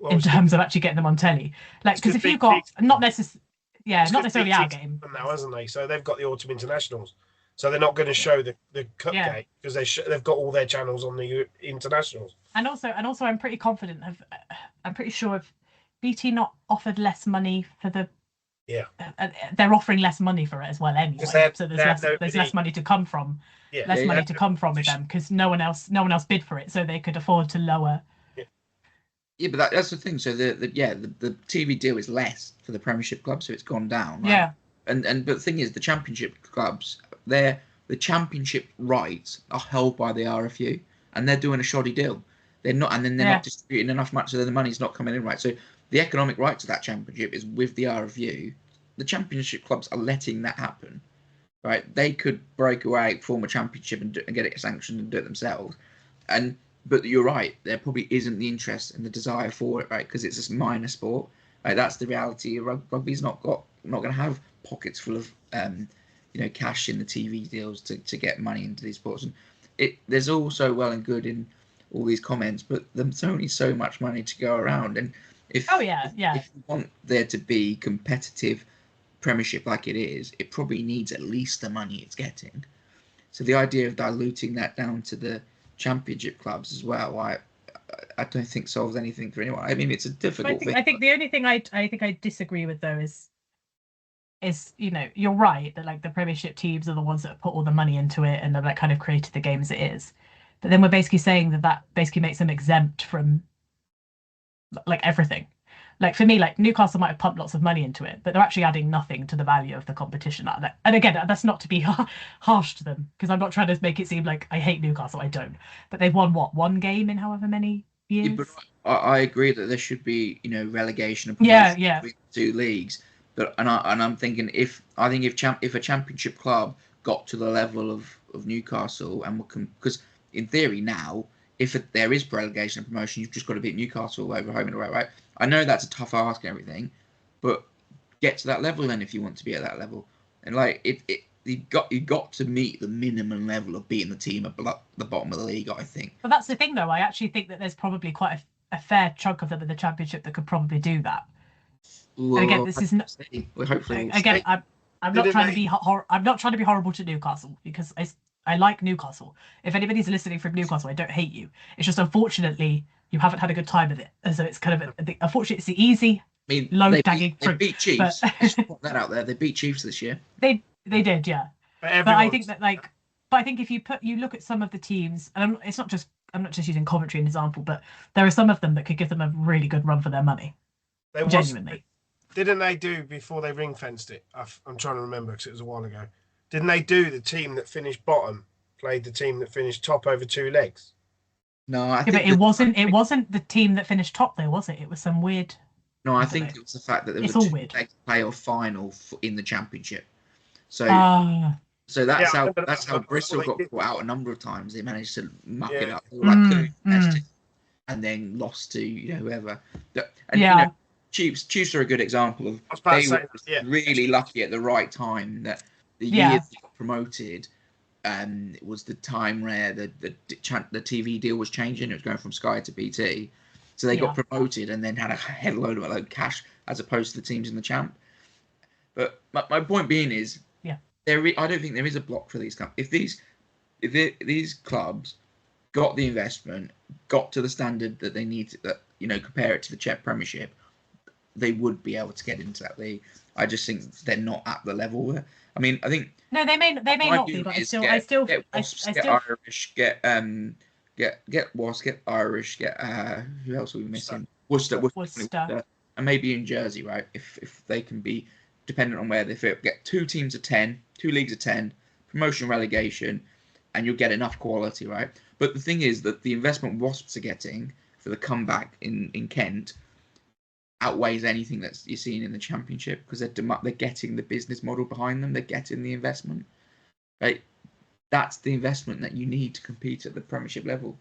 in terms of actually getting them on telly? Like, because if you've got not necessarily our game now, hasn't they? So they've got the autumn internationals, so they're not going to show the cup game because they've got all their channels on the internationals. And also, I'm pretty confident I'm pretty sure if BT not offered less money for the they're offering less money for it as well anyway. So there's less money to come from. To come from with them because no one else bid for it, so they could afford to lower. Yeah, but that's the thing. So the TV deal is less for the Premiership club, so it's gone down. Right? Yeah. But the thing is, the Championship clubs, the Championship rights are held by the RFU, and they're doing a shoddy deal. They're not, and then they're not distributing enough much, so then the money's not coming in right. So the economic right to that Championship is with the RFU. The Championship clubs are letting that happen, right? They could break away, form a Championship, and get it sanctioned and do it themselves. But you're right, there probably isn't the interest and the desire for it, right? Because it's a minor sport. Like, that's the reality. Rugby's not going to have pockets full of cash in the TV deals to get money into these sports. And there's also well and good in all these comments, but there's only so much money to go around. And if you want there to be competitive Premiership like it is, it probably needs at least the money it's getting. So the idea of diluting that down to the Championship clubs as well, I don't think solves anything for anyone. I mean, it's a difficult thing. I think the only thing I disagree with though is you're right that like the Premiership teams are the ones that have put all the money into it and that kind of created the game as it is. But then we're basically saying that basically makes them exempt from like everything. Like for me, like Newcastle might have pumped lots of money into it, but they're actually adding nothing to the value of the competition. And again, that's not to be harsh to them, because I'm not trying to make it seem like I hate Newcastle. I don't. But they've won one game in however many years. Yeah, but I agree that there should be relegation and promotion between the two leagues. But I'm thinking if a Championship club got to the level of Newcastle and because in theory now, if there is relegation and promotion, you've just got to beat Newcastle over home and away, right? I know that's a tough ask and everything, but get to that level then if you want to be at that level. And like you got to meet the minimum level of beating the team at the bottom of the league, I think. But that's the thing, though. I actually think that there's probably quite a fair chunk of them in the Championship that could probably do that. Well, And again, this is not. Well, hopefully Again, I'm not trying to be I'm not trying to be horrible to Newcastle, because I like Newcastle. If anybody's listening from Newcastle, I don't hate you. It's just, unfortunately, you haven't had a good time with it, and so it's kind of unfortunately it's the easy, low-tagging fruit. They beat Chiefs. But... Just put that out there. They beat Chiefs this year. They did, yeah. But I think that but I think if you look at some of the teams, and I'm not just using Coventry as an example, but there are some of them that could give them a really good run for their money. Genuinely. Didn't they do, before they ring fenced it? I'm trying to remember because it was a while ago. Didn't they do the team that finished bottom played the team that finished top over 2 legs? No, I think but it wasn't the team that finished top, though, was it? It was some weird. No, I think it was the fact that there was a 2-leg playoff final in the Championship. So that's how Bristol got caught out a number of times. They managed to muck it up, and then lost to whoever. And Chiefs are a good example of they were really lucky at the right time that the year they got promoted. It was the time where the TV deal was changing. It was going from Sky to BT. So they got promoted and then had a hell load of cash as opposed to the teams in the champ. But my point being is, I don't think there is a block for these clubs. If these clubs got the investment, got to the standard that they need to, compare it to the Czech Premiership, they would be able to get into that league. I just think they're not at the level. I mean, I think no, they may not be, but I still get Irish, get Wasps, get Irish, get who else are we missing? Worcester, and maybe in Jersey, right? If they can be dependent on where they fit, get 2 teams of 10, 2 leagues of 10, promotion, relegation, and you'll get enough quality, right? But the thing is that the investment Wasps are getting for the comeback in Kent outweighs anything that you're seeing in the Championship, because they're getting the business model behind them. They're getting the investment. Right? That's the investment that you need to compete at the Premiership level.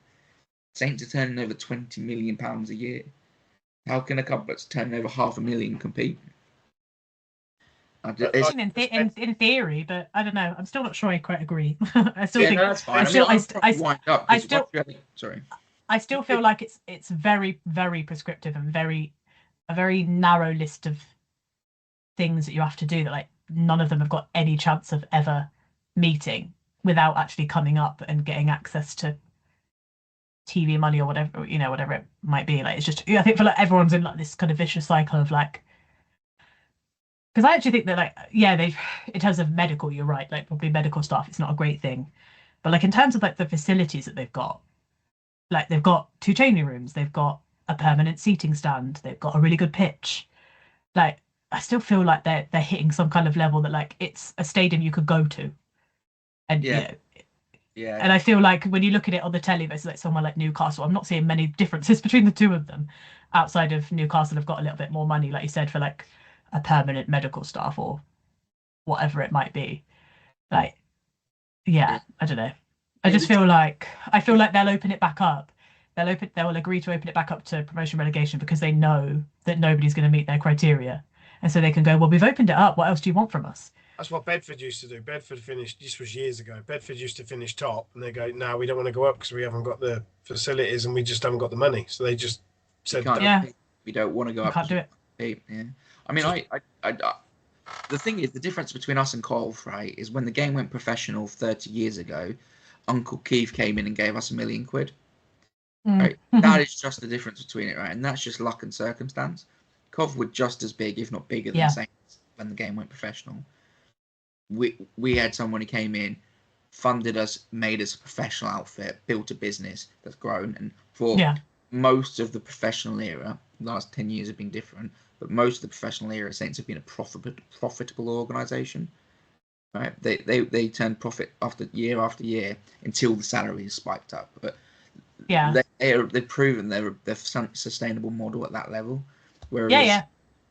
Saints are turning over £20 million a year. How can a club that's turning over £500,000 compete? In theory, but I don't know. I'm still not sure I quite agree. I still think that's fine. I still feel like it's very, very prescriptive and a very narrow list of things that you have to do that none of them have got any chance of ever meeting without actually coming up and getting access to TV money or whatever it might be. It's just, I think everyone's in this kind of vicious cycle of because I actually think that they've, in terms of medical, you're right, probably medical staff, it's not a great thing, but in terms of the facilities that they've got they've got 2 changing rooms, they've got a permanent seating stand, they've got a really good pitch. I still feel like they're hitting some kind of level that it's a stadium you could go to, and and I feel like when you look at it on the telly versus somewhere like Newcastle, I'm not seeing many differences between the two of them, outside of Newcastle have got a little bit more money, like you said, for a permanent medical staff or whatever it might be. I don't know. I just feel like they'll open it back up. They will agree to open it back up to promotion relegation because they know that nobody's going to meet their criteria, and so they can go, well, we've opened it up. What else do you want from us? That's what Bedford used to do. Bedford finished. This was years ago. Bedford used to finish top, and they go, "No, we don't want to go up because we haven't got the facilities and we just haven't got the money." So they just said, we don't want to go up. Can't do it. Yeah. I mean, the thing is, the difference between us and Cov, right, is when the game went professional 30 years ago, Uncle Keith came in and gave us £1 million. Right? That is just the difference between it, right? And that's just luck and circumstance. Cov were just as big, if not bigger, than Saints when the game went professional. We had someone who came in, funded us, made us a professional outfit, built a business that's grown, and for most of the professional era, the last 10 years have been different, but most of the professional era, Saints have been a profitable organisation. Right? They turned profit after year until the salaries spiked up. But they've proven they're sustainable model at that level. Whereas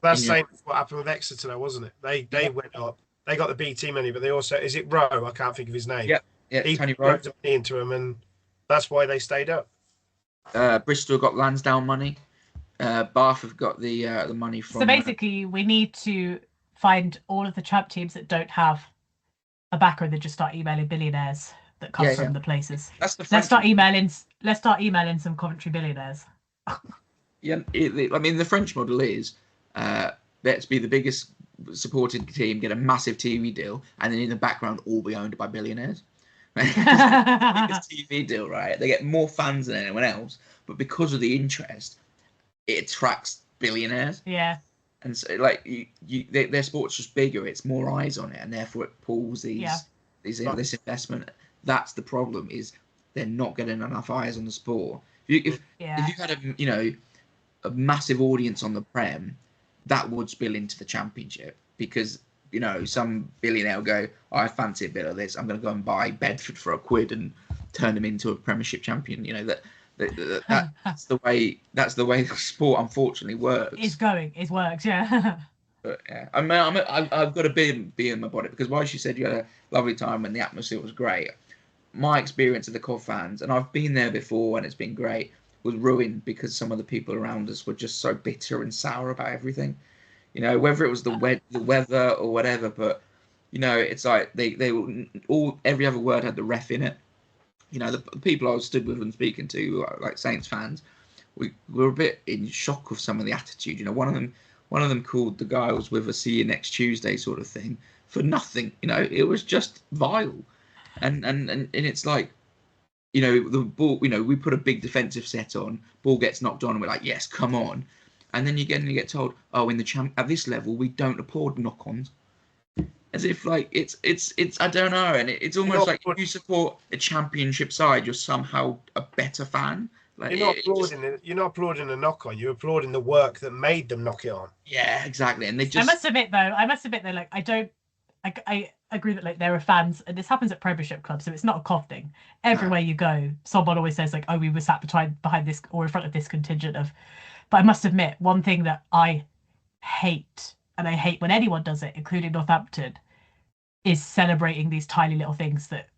that's same what happened with Exeter, though, wasn't it? They went up. They got the BT money, but they also, is it Rowe? I can't think of his name. He Tony Rowe the money into them, and that's why they stayed up. Bristol got Lansdowne money. Bath have got the money from. So basically, we need to find all of the champ teams that don't have a backer and then just start emailing billionaires that come from the places. That's the Let's start emailing some Coventry billionaires. Yeah, I mean, the French model is let's be the biggest supported team, get a massive TV deal, and then in the background all be owned by billionaires. Biggest TV deal, right? They get more fans than anyone else, but because of the interest, it attracts billionaires. Yeah. And so, like, their sport's just bigger. It's more eyes on it, and therefore it pulls this investment. That's the problem. Is they're not getting enough eyes on the sport. If you had a massive audience on the Prem, that would spill into the Championship, because some billionaire will go, I fancy a bit of this. I'm going to go and buy Bedford for £1 and turn them into a Premiership champion. That's the way the sport unfortunately works. It works, yeah. But yeah, I've got to be in my body, because while she said you had a lovely time and the atmosphere was great, my experience of the Cov fans, and I've been there before and it's been great, was ruined because some of the people around us were just so bitter and sour about everything. Whether it was the weather or whatever, but it's like they all, every other word had the ref in it. The people I was stood with and speaking to, like Saints fans, we were a bit in shock of some of the attitude. One of them called the guy who was with us, see you next Tuesday sort of thing, for nothing. It was just vile, and it's like, the ball, we put a big defensive set on, ball gets knocked on, and we're like, yes, come on, and then you get told, oh, at this level we don't applaud knock-ons. As if like it's I don't know, and it's almost like if you support a Championship side, you're somehow a better fan. Like, you're not applauding a knock on. You're applauding the work that made them knock it on. Yeah, exactly. And they just. I must admit though, like I agree that like there are fans, and this happens at Premiership clubs, so it's not a Cov thing. Everywhere you go, someone always says like, oh, we were sat behind this or in front of this contingent of. But I must admit, one thing that I hate. And I hate when anyone does it, including Northampton, is celebrating these tiny little things that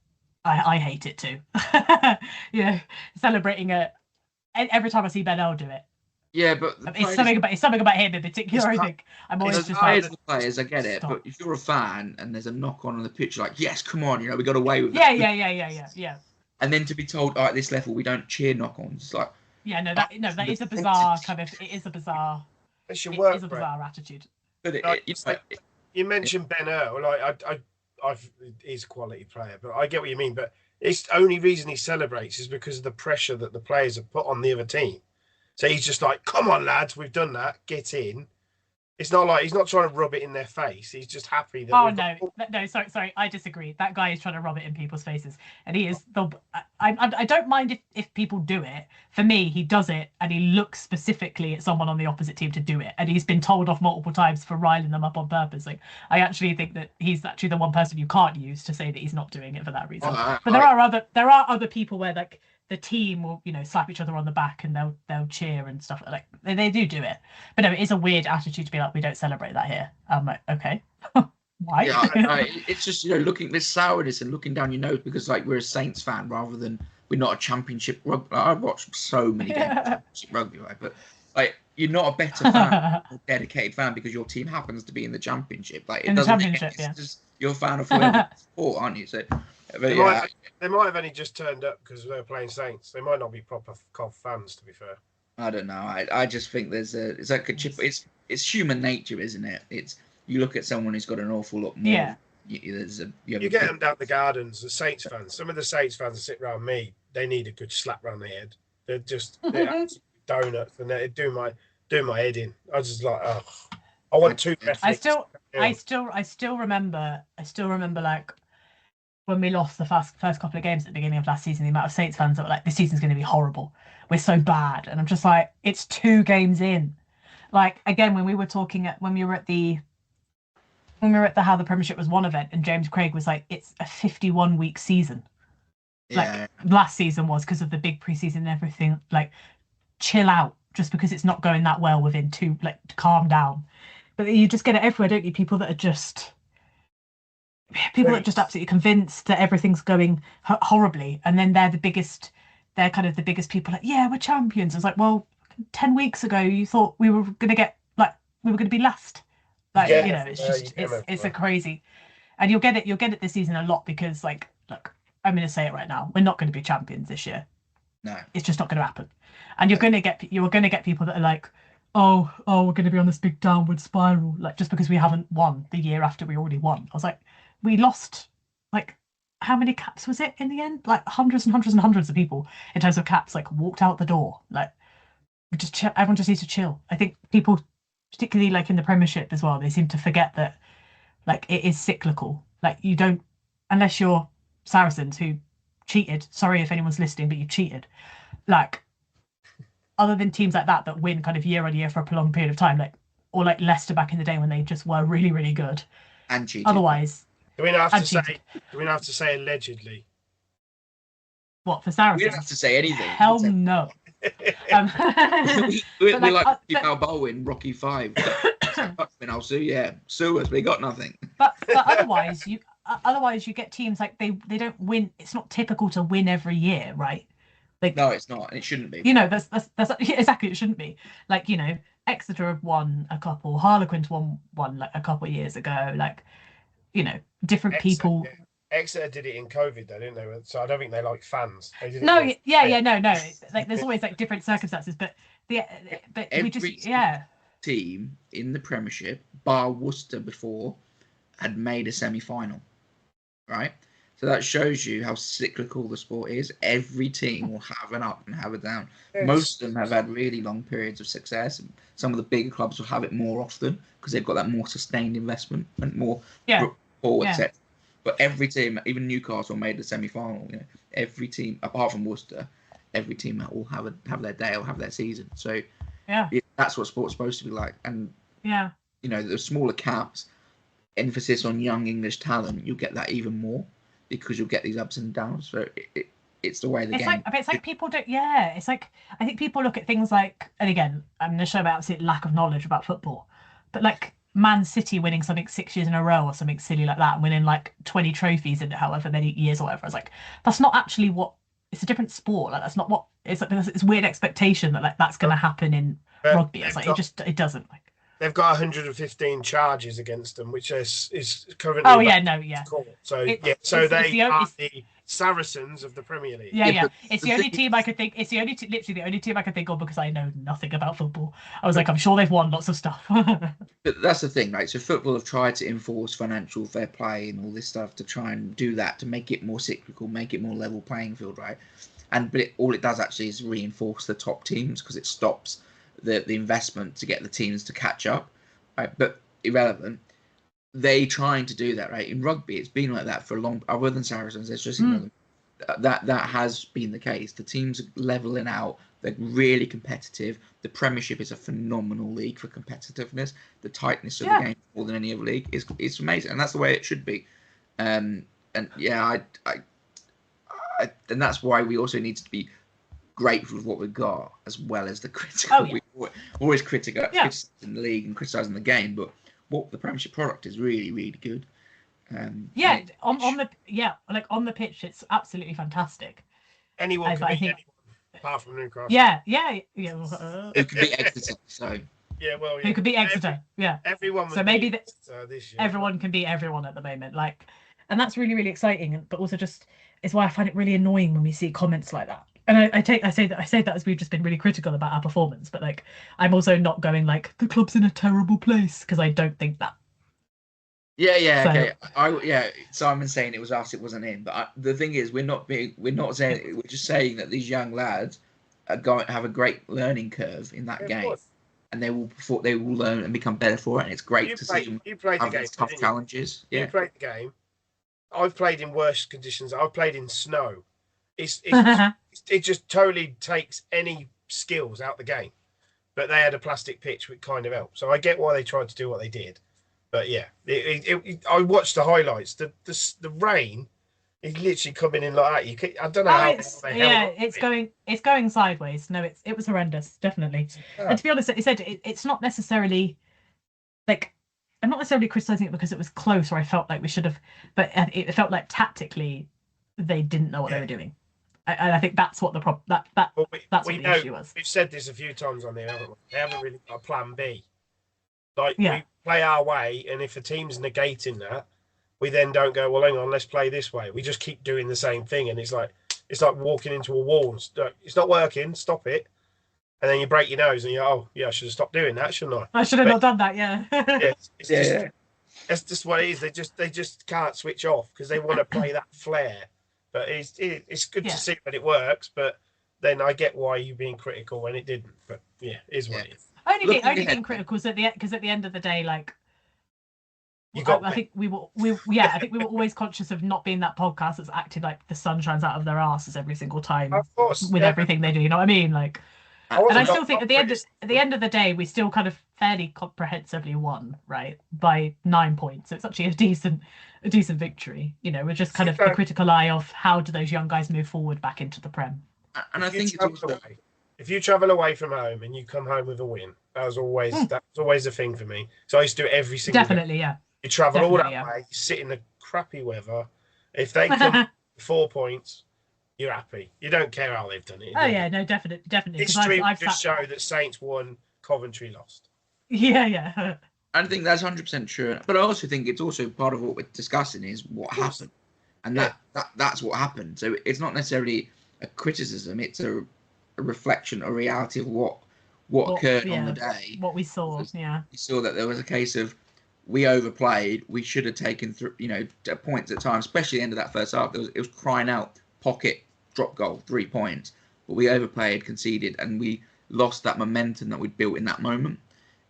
I hate it too. Celebrating every time I see Ben Earl do it. Yeah, but it's something about him in particular. I think I'm always just like, the players, I get it, but if you're a fan and there's a knock on the pitch, you're like, yes, come on, we got away with it. Yeah. And then to be told, at this level, we don't cheer knock-ons, like. Yeah, that is a bizarre kind of. It is a bizarre. It's your work. It is a bizarre attitude. But you mentioned Ben Earl, like he's a quality player, but I get what you mean. But it's the only reason he celebrates is because of the pressure that the players have put on the other team. So he's just like, come on, lads, we've done that, get in. It's not like he's not trying to rub it in their face. He's just happy that. Oh no, sorry, I disagree. That guy is trying to rub it in people's faces, and he is. I don't mind if people do it. For me, he does it, and he looks specifically at someone on the opposite team to do it, and he's been told off multiple times for riling them up on purpose. Like, I actually think that he's actually the one person you can't use to say that he's not doing it for that reason. But there are other people where like the team will slap each other on the back and they'll cheer and stuff like they do it. But no, it is a weird attitude to be like, we don't celebrate that here. I'm like, okay. Why? Yeah, it's just looking this sourness and looking down your nose because like we're a Saints fan rather than we're not a Championship rugby. I've watched so many games of Championship rugby, right? But like you're not a better fan or dedicated fan because your team happens to be in the Championship. Like it doesn't make sense. It's just you're a fan of whoever sport, aren't you? So they might have only just turned up because they're playing Saints. They might not be proper Cov fans, to be fair. I don't know. I just think it's like a chip. It's human nature, isn't it? It's you look at someone who's got an awful lot more. Yeah. You get them down the gardens. The Saints fans. Some of the Saints fans that sit around me, they need a good slap round the head. They're donuts, and they do my head in. I was just like, oh, I want two. I still remember like when we lost the first couple of games at the beginning of last season, the amount of Saints fans that were like, this season's going to be horrible. We're so bad. And I'm just like, it's 2 games in. Like, again, when we were at the How the Premiership Was Won event, and James Craig was like, it's a 51-week season. Yeah. Like, last season was because of the big preseason and everything. Like, chill out. Just because it's not going that well within 2, like, calm down. But you just get it everywhere, don't you? People that are just absolutely convinced that everything's going horribly, and then they're kind of the biggest people. Like, yeah, we're champions. It's like, well, 10 weeks ago you thought we were going to be last. Like, it's a crazy. And you'll get it this season a lot because, like, look, I'm going to say it right now. We're not going to be champions this year. No, it's just not going to happen. And you're going to get people that are like, oh, we're going to be on this big downward spiral, like just because we haven't won the year after we already won. I was like, we lost, like, how many caps was it in the end? Like hundreds and hundreds and hundreds of people in terms of caps, like, walked out the door. Like, everyone just needs to chill. I think people, particularly like in the Premiership as well, they seem to forget that, like, it is cyclical. Like, you don't, unless you're Saracens, who cheated. Sorry if anyone's listening, but you cheated. Like, other than teams like that win kind of year on year for a prolonged period of time, like, or like Leicester back in the day when they just were really, really good. And cheated. Otherwise, do we not have to say allegedly? What, for Saracens? We don't have to say anything. Hell no. We're like Balboa in Rocky 5. I'll sue. Yeah, sue us. We got nothing. But otherwise, you get teams like they don't win. It's not typical to win every year, right? Like, no, it's not, and it shouldn't be. You know, that's exactly, it shouldn't be. Like, you know, Exeter have won a couple, Harlequins won like a couple of years ago. Like, you know, different people. Yeah. Exeter did it in COVID, though, didn't they? So I don't think they like fans. They didn't no. Like, there's always like different circumstances, but every we just team in the Premiership, bar Worcester before, had made a semi-final, right? So that shows you how cyclical the sport is. Every team will have an up and have a down. Yes. Most of them have had really long periods of success. Some of the bigger clubs will have it more often because they've got that more sustained investment and more rapport, etc. But every team, even Newcastle, made the semi-final. You know, every team, apart from Worcester, every team will have their day or have their season. So that's what sport's supposed to be like. And you know, the smaller caps, emphasis on young English talent, you'll get that even more because you'll get these ups and downs. So it's the way the game. It's like people don't. Yeah, it's like, I think people look at things like, and again, I'm going to show about absolute lack of knowledge about football, but like Man City winning something 6 years in a row or something silly like that, and winning like 20 trophies in however many years or whatever. I was like, that's not actually what. It's a different sport. Like, that's not what. It's like this weird expectation that like that's going to happen in rugby. It's like it doesn't. Like, they've got 115 charges against them, which is currently. Oh yeah. Court. So they are the Saracens of the Premier League. Yeah. It's the only team I could think. It's literally the only team I could think of because I know nothing about football. I was like, I'm sure they've won lots of stuff. But that's the thing, right? So football have tried to enforce financial fair play and all this stuff to try and do that to make it more cyclical, make it more level playing field, right? But all it does actually is reinforce the top teams because it stops the investment to get the teams to catch up, right? But irrelevant. They trying to do that, right? In rugby, it's been like that for a long. Other than Saracens, it's just that has been the case. The teams are leveling out. They're really competitive. The Premiership is a phenomenal league for competitiveness. The tightness of the game more than any other league is amazing, and that's the way it should be. And that's why we also need to be grateful with what we've got, as well as the critical. We're always criticizing the league and criticising the game, but what the Premiership product is really, really good. On the pitch, it's absolutely fantastic. Anyone can beat anyone, apart from Newcastle. Yeah. Who could beat Exeter? So. Yeah, well, who could beat Exeter? Everyone. So maybe this year. Everyone can beat everyone at the moment, like, and that's really, really exciting. But also, just is why I find it really annoying when we see comments like that. And I say that as we've just been really critical about our performance, but like, I'm also not going like the club's in a terrible place because I don't think that. Okay. Simon's saying it was us, it wasn't him. But the thing is, we're not saying. We're just saying that these young lads are going to have a great learning curve in that game, and they will learn and become better for it. And it's great to see them have these tough challenges. You played the game. I've played in worse conditions. I've played in snow. It just totally takes any skills out the game. But they had a plastic pitch, which kind of helped. So I get why they tried to do what they did. But yeah, I watched the highlights. The rain is literally coming in like that. I don't know how they held it. It's going sideways. No, it was horrendous, definitely. Yeah. And to be honest, it's not necessarily like, I'm not necessarily criticising it because it was close or I felt like we should have, but it felt like tactically they didn't know what they were doing. And I think that's what the problem. That's what the issue was. We've said this a few times on there, haven't we? They haven't really got a plan B. Like we play our way, and if a team's negating that, we then don't go, well, hang on, let's play this way. We just keep doing the same thing, and it's like walking into a wall. It's not working. Stop it. And then you break your nose, and you're, oh yeah, I should have stopped doing that, shouldn't I? I should have not done that. Yeah. That's just what it is. They just can't switch off because they want to play that flair. But it's good to see that it works. But then I get why you're being critical when it didn't. But yeah, it is what it is. Only being critical because at the end of the day, like, I think we were always conscious of not being that podcast that's acted like the sun shines out of their asses every single time. Of course, with everything they do. You know what I mean? Like, and I still think at the end of the day, we still kind of fairly comprehensively won, right, by 9 points. So it's actually a decent victory. You know, we're just kind of a critical eye of how do those young guys move forward back into the Prem. And I think it's also, if you travel away from home and you come home with a win, that was always a thing for me. So I used to do it every single day. Yeah. You travel all that way, you sit in the crappy weather. If they come 4 points, you're happy. You don't care how they've done it. Oh yeah, no, definitely. History would just show that Saints won, Coventry lost. Yeah. I think that's 100% true. But I also think it's also part of what we're discussing is what happened, and that's what happened. So it's not necessarily a criticism; it's a reflection, a reality of what occurred on the day. What we saw. We saw that there was a case of we overplayed. We should have taken points at times, especially the end of that first half. It was crying out pocket drop goal, 3 points. But we overplayed, conceded, and we lost that momentum that we'd built in that moment.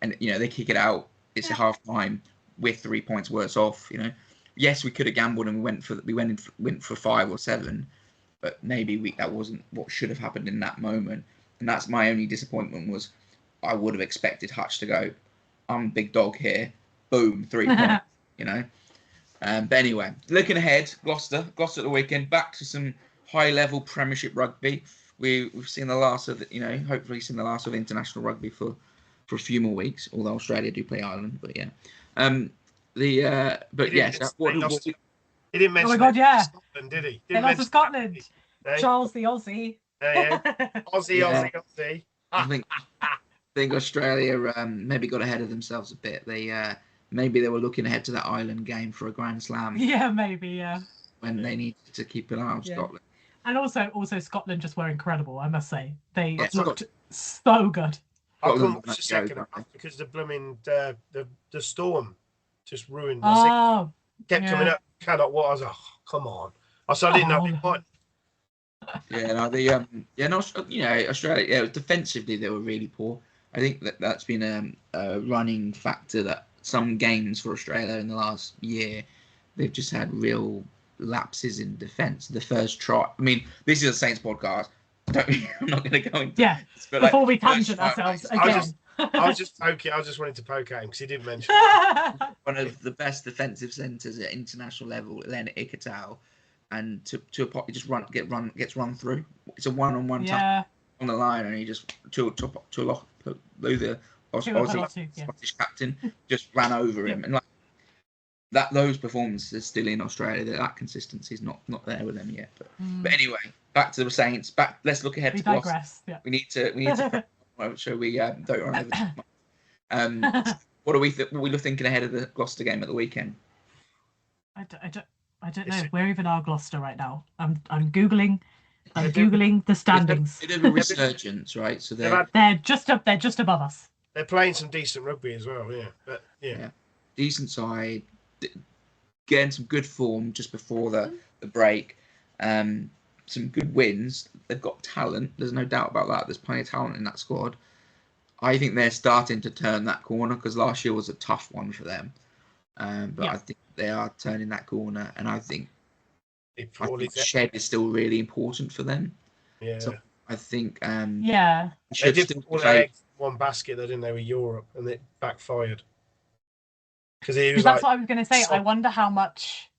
And they kick it out. It's a half time. We're 3 points worse off. Yes, we could have gambled and we went for 5 or 7, but maybe that wasn't what should have happened in that moment. And that's my only disappointment was I would have expected Hutch to go, I'm big dog here. Boom, 3 points. But anyway, looking ahead, Gloucester at the weekend, back to some high-level Premiership rugby. We've seen the last of hopefully seen the last of international rugby for a few more weeks. Although Australia do play Ireland, but yeah. He didn't mention. Oh my God, Scotland, did he? They lost to Scotland. Charles the Aussie. Aussie. I think Australia maybe got ahead of themselves a bit. Maybe they were looking ahead to that Ireland game for a Grand Slam. Yeah, maybe, yeah. When they needed to keep an eye on Scotland. And also Scotland just were incredible, I must say. They looked so good. I couldn't watch the second half because the blooming the storm just ruined. Kept coming up. Cannot what? I was like, oh, come on. I didn't know it won. Australia. Defensively they were really poor. I think that's been a running factor that some games for Australia in the last year, they've just had real lapses in defence. The first try. I mean, this is a Saints podcast. I'm not going to go into this, but before we tangent ourselves again. I was just wanted to poke at him because he didn't mention one of the best defensive centres at international level, Len Ikitau, and gets run through. It's a one-on-one touch on the line, and he just the Scottish captain just ran over him, and those performances still in Australia. That consistency is not there with them yet. But anyway, back to the Saints. Let's look ahead to digress. We need to so we don't run over too much. What are we thinking ahead of the Gloucester game at the weekend? I don't know. Where even are Gloucester right now? I'm googling. I'm googling the standings. They did a resurgence, right? So they're just above us. They're playing some decent rugby as well, yeah. Decent side, getting some good form just before the break. Some good wins. They've got talent. There's no doubt about that. There's plenty of talent in that squad. I think they're starting to turn that corner because last year was a tough one for them. But I think they are turning that corner, and I think Shed is still really important for them. Yeah. So I think they did all their eggs in one basket, didn't they, with Europe, and it backfired. Because that's what I was going to say. I wonder how much,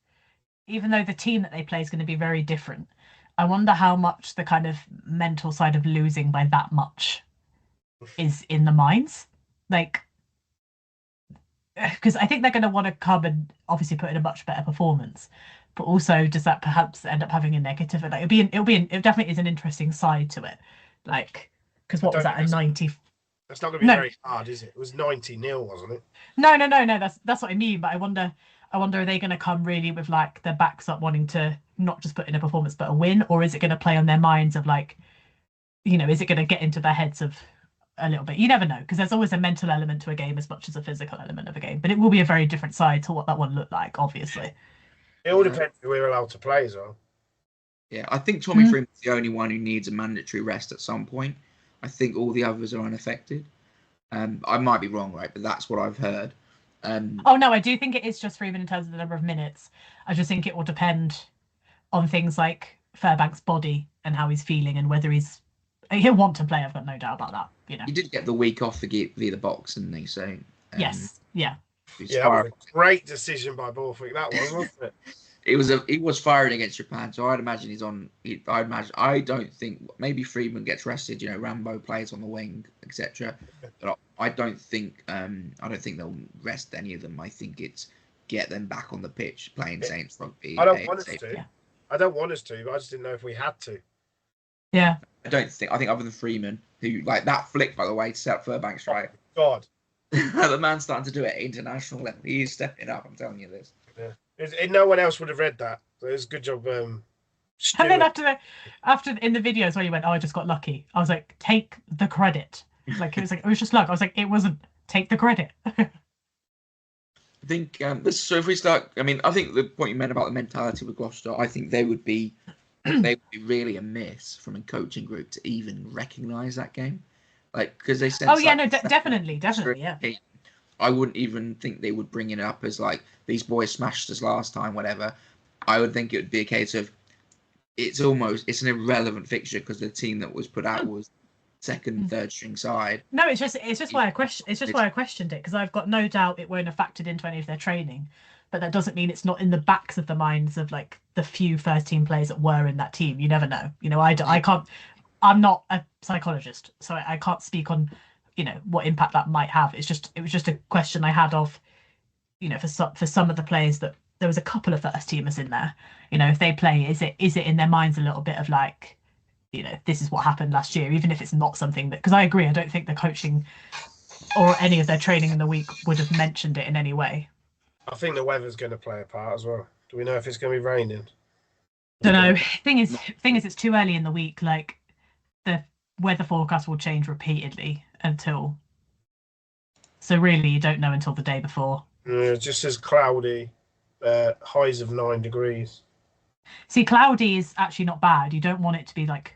even though the team that they play is going to be very different, I wonder how much the kind of mental side of losing by that much is in the minds. Because I think they're going to want to come and obviously put in a much better performance, but also does that perhaps end up having a negative? It definitely is an interesting side to it. Because what was that, a 90? That's not going to be very hard, is it? It was 90-0, wasn't it? No. That's what I mean. But I wonder I wonder, are they going to come really with like their backs up, wanting to not just put in a performance but a win, or is it going to play on their minds of like, is it going to get into their heads of a little bit? You never know, because there's always a mental element to a game as much as a physical element of a game. But it will be a very different side to what that one looked like, obviously. It all depends who we're allowed to play as well. Yeah, I think Tommy Freeman's the only one who needs a mandatory rest at some point. I think all the others are unaffected. I might be wrong, right? But that's what I've heard. Oh no, I do think it is just Freeman in terms of the number of minutes. I just think it will depend on things like Fairbank's body and how he's feeling, and whether he'll want to play. I've got no doubt about that. He did get the week off via the box, didn't he? So yes, yeah. That was a great decision by Borthwick. That was, wasn't it? He was firing against Japan, so I'd imagine he's on. I don't think maybe Freeman gets rested. Rambo plays on the wing, etc. But I don't think they'll rest any of them. I think it's get them back on the pitch playing Saints rugby. I don't want us to. Yeah. I don't want us to, but I just didn't know if we had to. Yeah. I think other than Freeman, who like that flick, by the way, to set up Fairbank strike. Oh, God. The man's starting to do it at international level. He's stepping up. I'm telling you this. Yeah. No one else would have read that. So it was a good job. And then after in the videos where you went, "Oh, I just got lucky," I was like, "Take the credit." Like it was just luck. I was like, "It wasn't. Take the credit." I think so. If we start, I think the point you made about the mentality with Gloucester, I think they would be really amiss from a coaching group to even recognise that game, like because they said. Oh yeah, no, definitely, yeah. I wouldn't even think they would bring it up as like these boys smashed us last time, whatever. I would think it would be a case of it's an irrelevant fixture because the team that was put out was second, third string side. No, it's just why I questioned it, because I've got no doubt it won't have factored into any of their training, but that doesn't mean it's not in the backs of the minds of like the few first team players that were in that team. You never know. I can't. I'm not a psychologist, so I can't speak on what impact that might have. It was just a question I had of, for some of the players that there was a couple of first teamers in there. If they play, is it in their minds a little bit of like, this is what happened last year, even if it's not something that, because I agree, I don't think the coaching or any of their training in the week would have mentioned it in any way. I think the weather's going to play a part as well. Do we know if it's going to be raining? Don't know. Thing is, it's too early in the week. Like the weather forecast will change repeatedly so really you don't know until the day before. It just says cloudy, highs of 9 degrees. See, cloudy is actually not bad. You don't want it to be like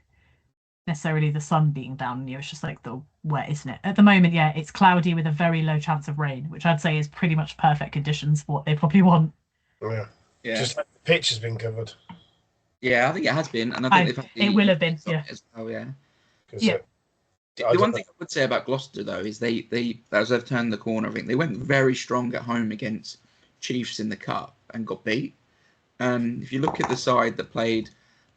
necessarily the sun being down on you. It's just like the wet, isn't it? At the moment, yeah, it's cloudy with a very low chance of rain, which I'd say is pretty much perfect conditions for what they probably want. Yeah. Just like the pitch has been covered. Yeah, I think it has been, and I think it will have been. Yeah. Oh yeah. Yeah. The one thing I would say about Gloucester though is they as they've turned the corner, I think they went very strong at home against Chiefs in the cup and got beat. If you look at the side that played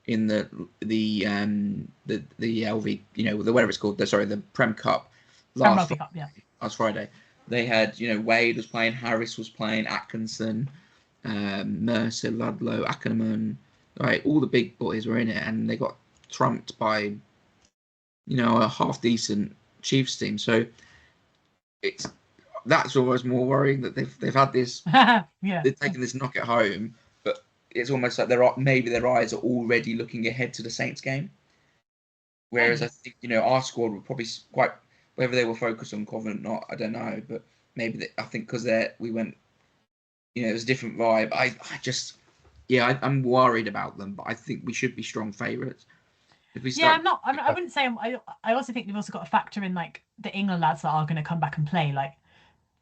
in the LV, whatever it's called, the Prem Cup last Friday, they had Wade was playing, Harris was playing, Atkinson, Mercer, Ludlow, Ackerman, right, all the big boys were in it, and they got trumped by a half decent Chiefs team. So that's almost more worrying that they've had this they've taken this knock at home, but it's almost like maybe their eyes are already looking ahead to the Saints game. Whereas I think our squad were probably quite, whether they were focused on Covent or not, I don't know, but maybe I think because we went, it was a different vibe. I'm worried about them, but I think we should be strong favourites. I'm not. I wouldn't say. I also think we've also got to factor in like the England lads that are going to come back and play. Like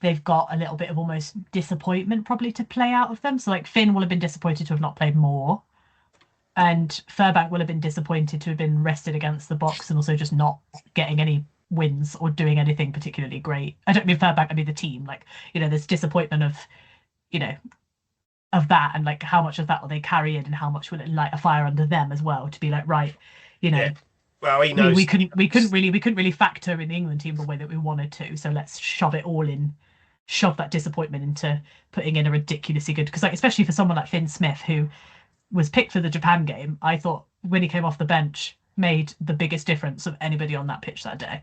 they've got a little bit of almost disappointment probably to play out of them. So like Finn will have been disappointed to have not played more, and Fairbank will have been disappointed to have been rested against the box and also just not getting any wins or doing anything particularly great. I don't mean Fairbank. I mean the team. Like there's disappointment of of that, and like how much of that will they carry in, and how much will it light a fire under them as well to be like, right. Well, he knows we couldn't really factor in the England team the way that we wanted to. So let's shove that disappointment into putting in a ridiculously good. Because like especially for someone like Finn Smith, who was picked for the Japan game, I thought when he came off the bench made the biggest difference of anybody on that pitch that day.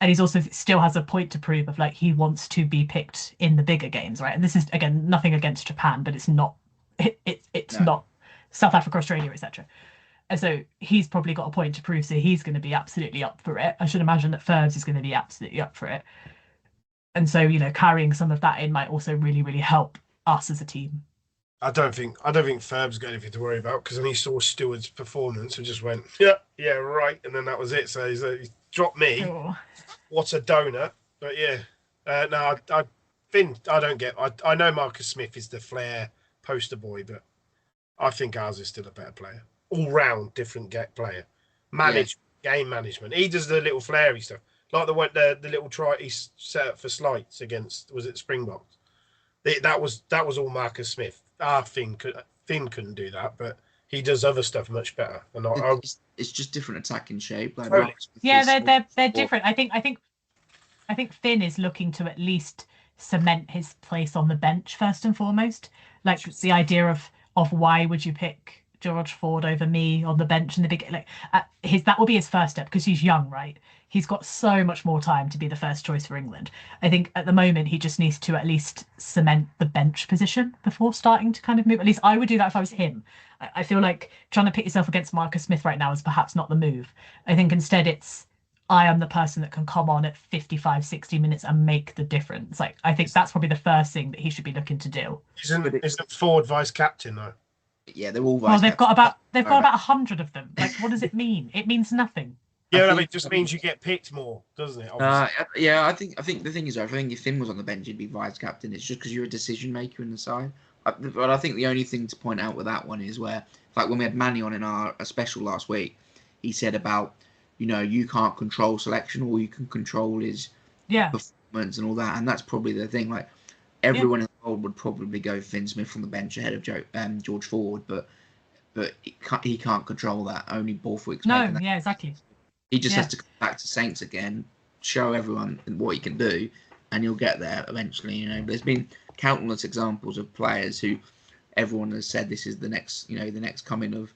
and he's also still has a point to prove of like he wants to be picked in the bigger games, right? And this is again nothing against Japan, but it's not it's No. not South Africa, Australia, etc. And so he's probably got a point to prove, so he's going to be absolutely up for it. I should imagine that Ferbs is going to be absolutely up for it. And so, carrying some of that in might also really, really help us as a team. I don't think Ferb's got anything to worry about, because then he saw Stewart's performance and just went, yeah, right, and then that was it. So he's dropped me. Oh. What a donut! But yeah, no, Finn, I know Marcus Smith is the flair poster boy, but I think ours is still a better player, all round different player, game management. He does the little flary stuff, like the little try he set up for Slights against, was it Springboks? That was all Marcus Smith. Finn couldn't do that, but he does other stuff much better. And it's just different attacking shape. Like Totally. They're different. I think Finn is looking to at least cement his place on the bench first and foremost. Like the idea of why would you pick George Ford over me on the bench in the big that will be his first step, because he's young, right? He's got so much more time to be the first choice for England. I think at the moment he just needs to at least cement the bench position before starting to kind of move. At least I would do that if I was him. I feel like trying to pit yourself against Marcus Smith right now is perhaps not the move. I think instead it's, I am the person that can come on at 55, 60 minutes and make the difference. Like, I think that's probably the first thing that he should be looking to do. Isn't Ford vice captain though? Yeah, they're all vice. Well, they've got about 100 of them. Like, what does it mean? It means nothing. Yeah, it just means you get picked more, doesn't it? Yeah, I think the thing is, I think if Finn was on the bench, he'd be vice captain. It's just because you're a decision maker in the side. But I think the only thing to point out with that one is where, like when we had Manny on in our special last week, he said about, you can't control selection, all you can control is performance and all that. And that's probably the thing. Like everyone in the world would probably go Finn Smith on the bench ahead of George Ford, but he can't control that. Only Borthwick's making that. Yeah, exactly. He just has to come back to Saints again, show everyone what he can do, and you'll get there eventually. There's been countless examples of players who everyone has said this is the next, the next coming of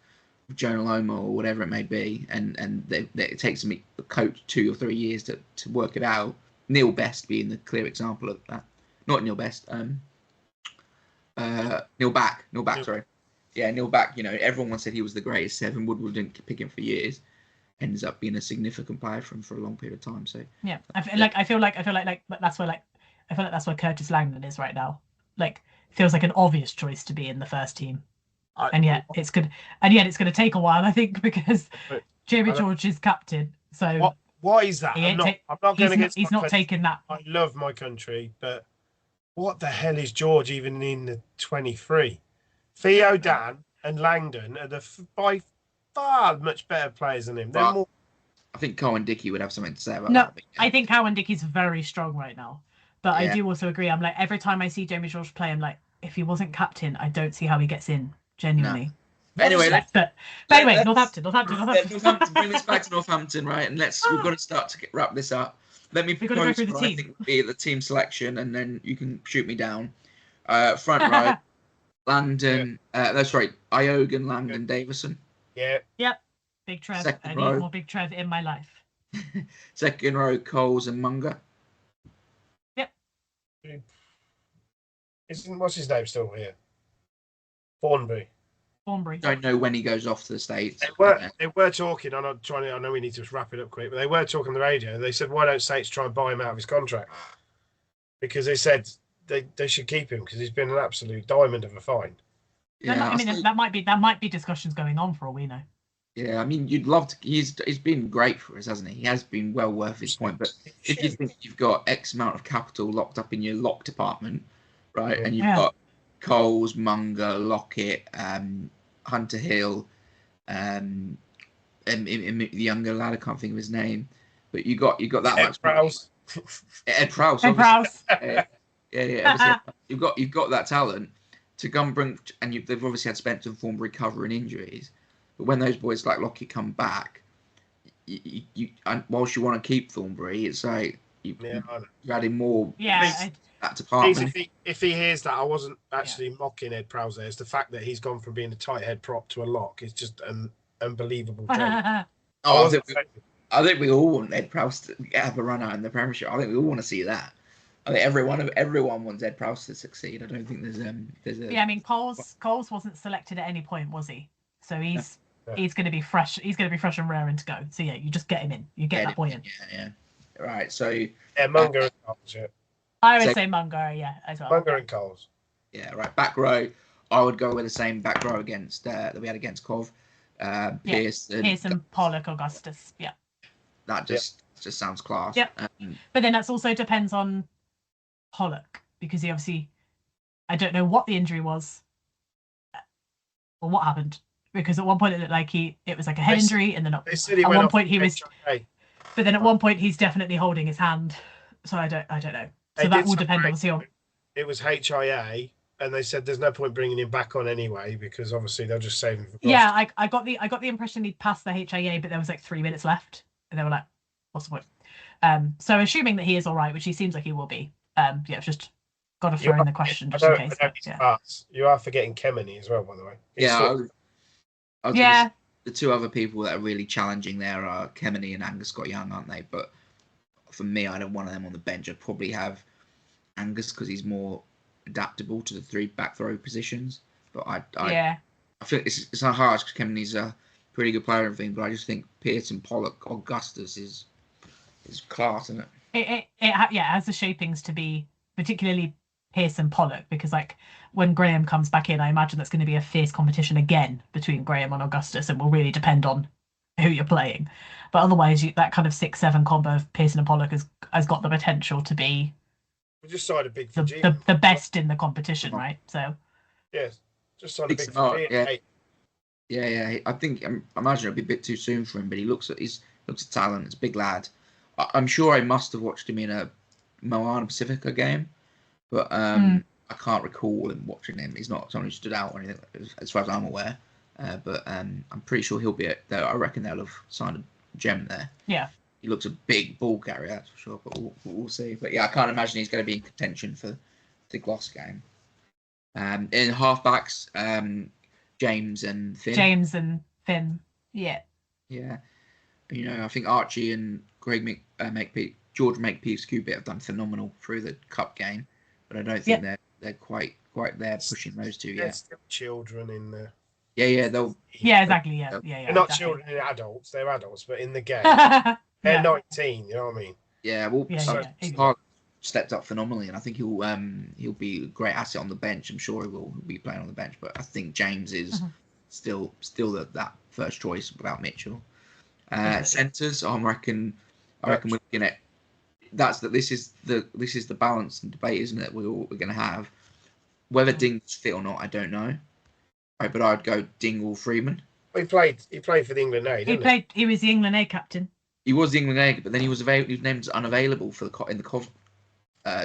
Jonah Loma or whatever it may be, and it takes a coach 2 or 3 years to work it out. Neil Best being the clear example of that. Not Neil Best. Neil Back. Sorry. Yeah, Neil Back. Everyone said he was the greatest. Seven Woodward didn't pick him for years. Ends up being a significant player for him for a long period of time. So yeah, I feel like that's where Curtis Langdon is right now. Like, feels like an obvious choice to be in the first team, and yet it's going to take a while, I think, because Jamie George is captain. So why is that? I'm not going against. He's not taking that. I love my country, but what the hell is George even in the 23? Theo, Dan, and Langdon are by far much better players than him. They're more. I think Cohen Dickey would have something to say about that. But I think Cohen Dickey's very strong right now. But I do also agree. I'm like, every time I see Jamie George play, I'm like, if he wasn't captain, I don't see how he gets in. Genuinely. No. Anyway, Northampton. Bring this back to Northampton, right? And we've got to start to wrap this up. Let me propose what I think would be the team selection, and then you can shoot me down. Front row, Landon. That's right, Iogan, Landon, Davison. Yeah. Yep. Big Trev. Second I row. need more Big Trev in my life. Second row, Coles and Munger. Yep. What's his name still here? Thornbury. Don't know when he goes off to the States. They were talking. I know we need to wrap it up quick, but they were talking on the radio. They said, why don't Saints try and buy him out of his contract? Because they said they should keep him because he's been an absolute diamond of a find. Yeah, that might be discussions going on for all we know. Yeah, I mean, you'd love to. He's been great for us, hasn't he? He has been well worth his point. But if you think you've got X amount of capital locked up in your lock department, right, and you've got Coles, Munger, Lockett, Hunter Hill, and the younger lad, I can't think of his name, but you got that much. Ed Prowse. Yeah. You've got that talent to come bring, and they've obviously had Spencer and Thornbury covering injuries. But when those boys like Lockett come back, whilst you want to keep Thornbury, it's like you're adding more. Yeah. That department. If he hears that, I wasn't actually mocking Ed Prowse. It's the fact that he's gone from being a tight head prop to a lock. It's just an unbelievable change. I I think we all want Ed Prowse to have a run out in the Premiership. I think we all want to see that. I think everyone wants Ed Prowse to succeed. I don't think there's a. Yeah, I mean, Coles wasn't selected at any point, was he? So he's going to be fresh. He's going to be fresh and raring to go. So yeah, you just get him in. You get that boy in. Yeah. Right. So. Yeah, Munger and Coles. Yeah. I would say Munger. Yeah, as well. Munger and Coles. Yeah. Right. Back row. I would go with the same back row against that we had against Cov. Pearson, Pollock, Augustus. Yeah. That just sounds class. Yeah. But then that's also depends on Pollock, because he obviously, I don't know what the injury was or what happened, because at one point it looked like it was like a head injury, and then at one point he was, but then at one point he's definitely holding his hand. So I don't know. So that will depend obviously on. It was HIA, and they said there's no point bringing him back on anyway, because obviously they'll just save him for. Yeah, I got the impression he'd passed the HIA, but there was like 3 minutes left, and they were like, "What's the point?" So assuming that he is all right, which he seems like he will be. It's just got to throw in the question just in case. You are forgetting Kemeny as well, by the way. The two other people that are really challenging there are Kemeny and Angus Scott Young, aren't they? But for me, I don't want them on the bench. I'd probably have Angus because he's more adaptable to the 3 back throw positions. But I feel it's not hard because Kemeny's a pretty good player and everything. But I just think Pearson, Pollock, Augustus is class, isn't it? It has the shapings to be particularly Pearson Pollock, because like when Graham comes back in, I imagine that's going to be a fierce competition again between Graham and Augustus, and will really depend on who you're playing. But otherwise, that kind of 6-7 combo of Pearson and Pollock has got the potential to be just signed a big the best in the competition, right? So just signed a big yeah. I imagine it'll be a bit too soon for him, but he looks at talent. It's a big lad. I'm sure I must have watched him in a Moana Pacifica game, but I can't recall him watching him. He's not someone who stood out or anything, as far as I'm aware. But I'm pretty sure he'll be there. I reckon they'll have signed a gem there. Yeah. He looks a big ball carrier, that's for sure, but we'll see. But yeah, I can't imagine he's going to be in contention for the Gloucester game. In halfbacks, James and Finn. Yeah. Yeah. I think Archie and George Makepeace-Cubitt have done phenomenal through the cup game, but I don't think they're quite there pushing those two yet. There's still children in there. Yeah, exactly. Yeah. They're not children in adults; they're adults, but in the game, they're 19. You know what I mean? Yeah. Well, Park stepped up phenomenally, and I think he'll be a great asset on the bench. I'm sure he'll be playing on the bench, but I think James is still that first choice without Mitchell. Centres, I reckon we're looking at this is the balance and debate, isn't it? We're going to have whether Dingwall's fit or not. I don't know, right, but I'd go Dingwall Freeman. He played for the England A. Didn't he? He was the England A captain. He was the England A, but then he was named as unavailable in the Cov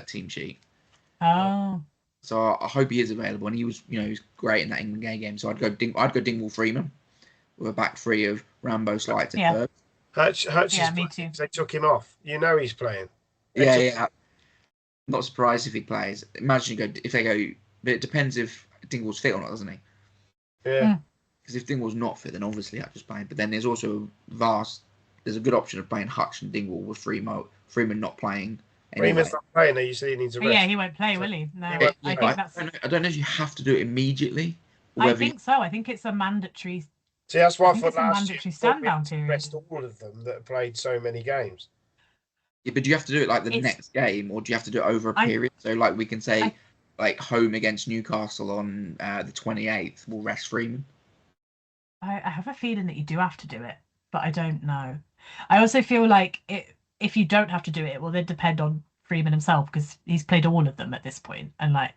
team sheet. Oh. So I hope he is available, and he was great in that England A game. So I'd go Dingwall Freeman with a back 3 of Rambo, Slight, and Herb. Hutch me too. They took him off. He's playing. Yeah. Not surprised if he plays. Imagine if they go, but it depends if Dingwall's fit or not, doesn't he? Yeah. Because if Dingwall's not fit, then obviously Hutch is playing. But then there's also there's a good option of playing Hutch and Dingwall with Freeman not playing. Anyway. Freeman's not playing. You said he needs a rest. Yeah, he won't play, will he? No, I don't know if you have to do it immediately. I think so. I think it's a mandatory. See, that's why I thought last mandatory stand-down period. Rest all of them that have played so many games. Yeah, but do you have to do it like the next game, or do you have to do it over a period? So, like, we can say, like, home against Newcastle on the 28th, we'll rest Freeman. I have a feeling that you do have to do it, but I don't know. I also feel like if you don't have to do it, it will then depend on Freeman himself, because he's played all of them at this point, and like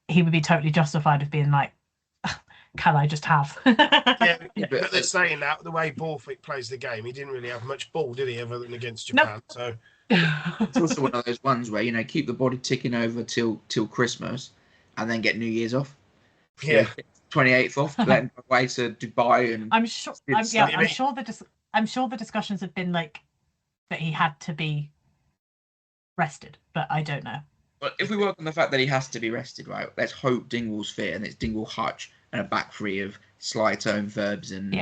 he would be totally justified of being like, can I just have? But they're saying that the way Borthwick plays the game, he didn't really have much ball, did he, other than against Japan? Nope. So it's also one of those ones where keep the body ticking over till Christmas, and then get New Year's off. Yeah, 28th off, then away to Dubai, and I'm sure the discussions have been like that he had to be rested, but I don't know. But if we work on the fact that he has to be rested, right? Let's hope Dingwall's fit, and it's Dingwall, Hutch, and a back 3 of Slytone, Verbs, and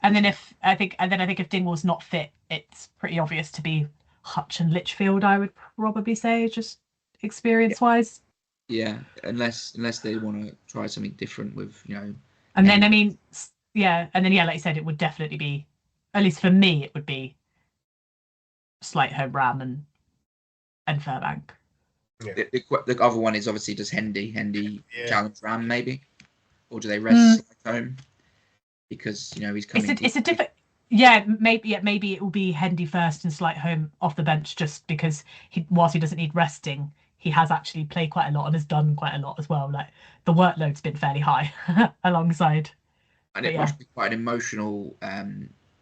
And then I think if Dingwall's not fit, it's pretty obvious to be Hutch and Lichfield. I would probably say, just experience-wise. Yeah, unless they want to try something different with And then I mean, and then like you said, it would definitely be, at least for me, it would be Slightholme, Ram, and Furbank. Yeah. The other one is obviously does Hendy challenge Ram maybe, or do they rest Slightholme because he's coming? It's a different. Maybe it will be Hendy first and Slightholme off the bench, just because whilst he doesn't need resting, he has actually played quite a lot and has done quite a lot as well. Like the workload's been fairly high alongside. And it must be quite an emotional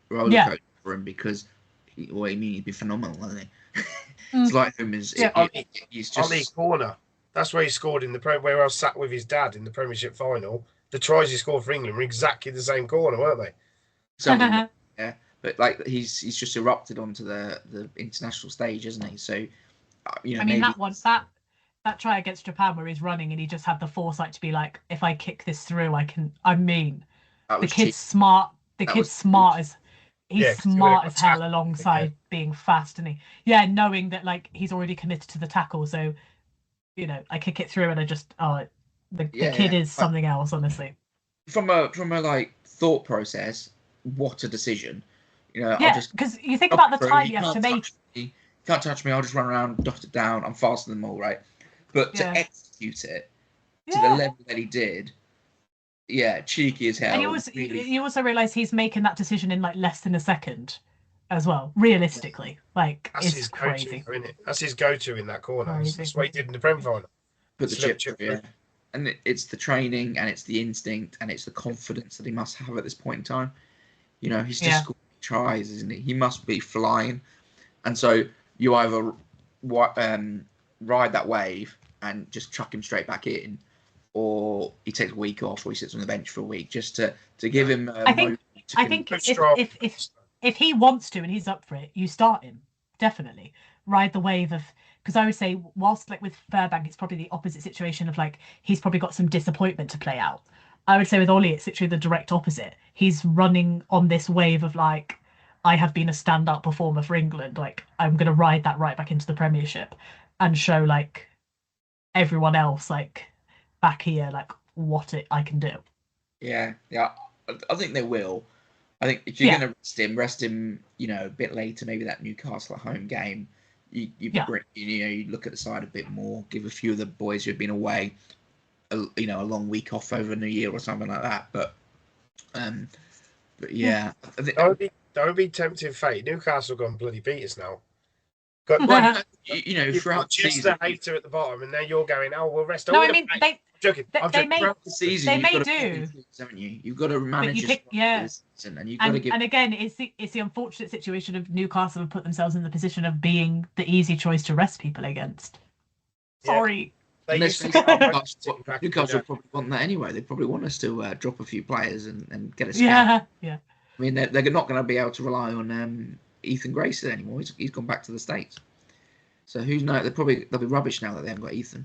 roller coaster for him because he'd be phenomenal, wouldn't he? Slightholme is he's just Ollie corner. That's where he scored in the where I was sat with his dad in the Premiership final. The tries he scored for England were exactly the same corner, weren't they? Yeah, but like he's just erupted onto the international stage, isn't he? So I mean that try against Japan where he's running and he just had the foresight to be like, if I kick this through, I can. I mean, the kid's smart. The kid's smart as he's smart as hell alongside being fast, and knowing that like he's already committed to the tackle, so I kick it through and I just the kid is something else, honestly. From a like thought process, what a decision. Because you think about the time you have to make. You can't touch me. I'll just run around, dot it down. I'm faster than them all, right? But to execute it to the level that he did, cheeky as hell. And you also realise he's making that decision in like less than a second, as well. Realistically, like that's it's crazy. Isn't it? That's his go-to in that corner. That's what he did in the Prem final. Put the chip, and it's the training, and it's the instinct, and it's the confidence that he must have at this point in time. He's just scored tries, isn't he? He must be flying, and so you either ride that wave and just chuck him straight back in, or he takes a week off, or he sits on the bench for a week just to give him. I think if he wants to and he's up for it, you start him, definitely ride the wave of. Because I would say, whilst like with Furbank, it's probably the opposite situation of like he's probably got some disappointment to play out. I would say with Ollie, it's literally the direct opposite. He's running on this wave of like, I have been a standout performer for England. Like I'm going to ride that right back into the Premiership and show like everyone else like back here like what I can do. Yeah. I think they will. I think if you're going to rest him, a bit later, maybe that Newcastle at home game. You look at the side a bit more, give a few of the boys who've been away, a long week off over New Year or something like that. But yeah, I think don't be tempted fate. Newcastle gone bloody beat us now. throughout just the hater at the bottom, and now you're going, oh, we'll rest. No, I mean they. Joking. They may throughout the season. They may do, haven't you? You've got to manage and you've got to give. And again, it's the unfortunate situation of Newcastle have put themselves in the position of being the easy choice to rest people against. Sorry. Newcastle probably want that anyway. They probably want us to drop a few players and get a scout. Yeah. I mean, they're not going to be able to rely on Ethan Grayson anymore. He's gone back to the States. So who's knows? They'll be rubbish now that they haven't got Ethan.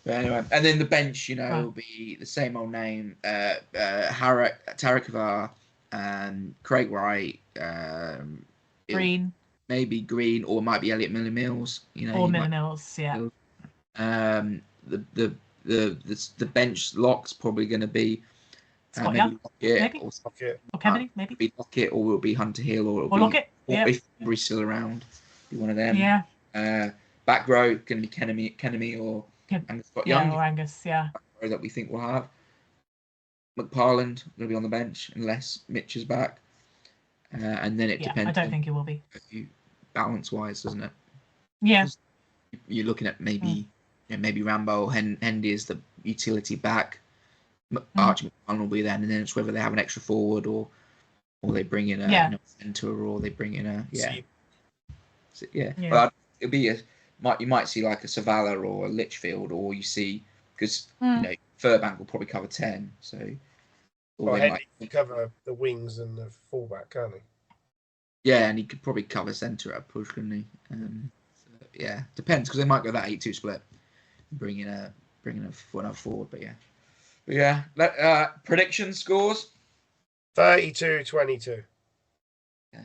But anyway, and then the bench, will be the same old name: Tarek Avar, Craig Wright, Green, maybe Green, or it might be Elliot Mills. Or Mills, yeah. The bench lock's probably going to be Scott Young, maybe. Or Kennedy, maybe. Be Lockett, or will be Hunter Hill, or Lockett. If Henry's still around, be one of them. Yeah. Back row going to be Kenemy or Angus Scott Young. Or Angus, Back row that we think we'll have. McParland going to be on the bench unless Mitch is back. And then it depends. I don't think he will be. Balance-wise, doesn't it? Yeah. You're looking at maybe Rambo or Hendy is the utility back. Archie McParland will be there, and then it's whether they have an extra forward or they bring in a centre or they bring in a But it'll be you might see like a Savala or a Lichfield, or you see because Furbank will probably cover 10, so. Or Hendy can cover the wings and the fullback, can't he? Yeah, and he could probably cover centre at push, couldn't he? Depends because they might go that 8-2 split, bring in a another forward, but yeah. Prediction scores. 32-22. Okay.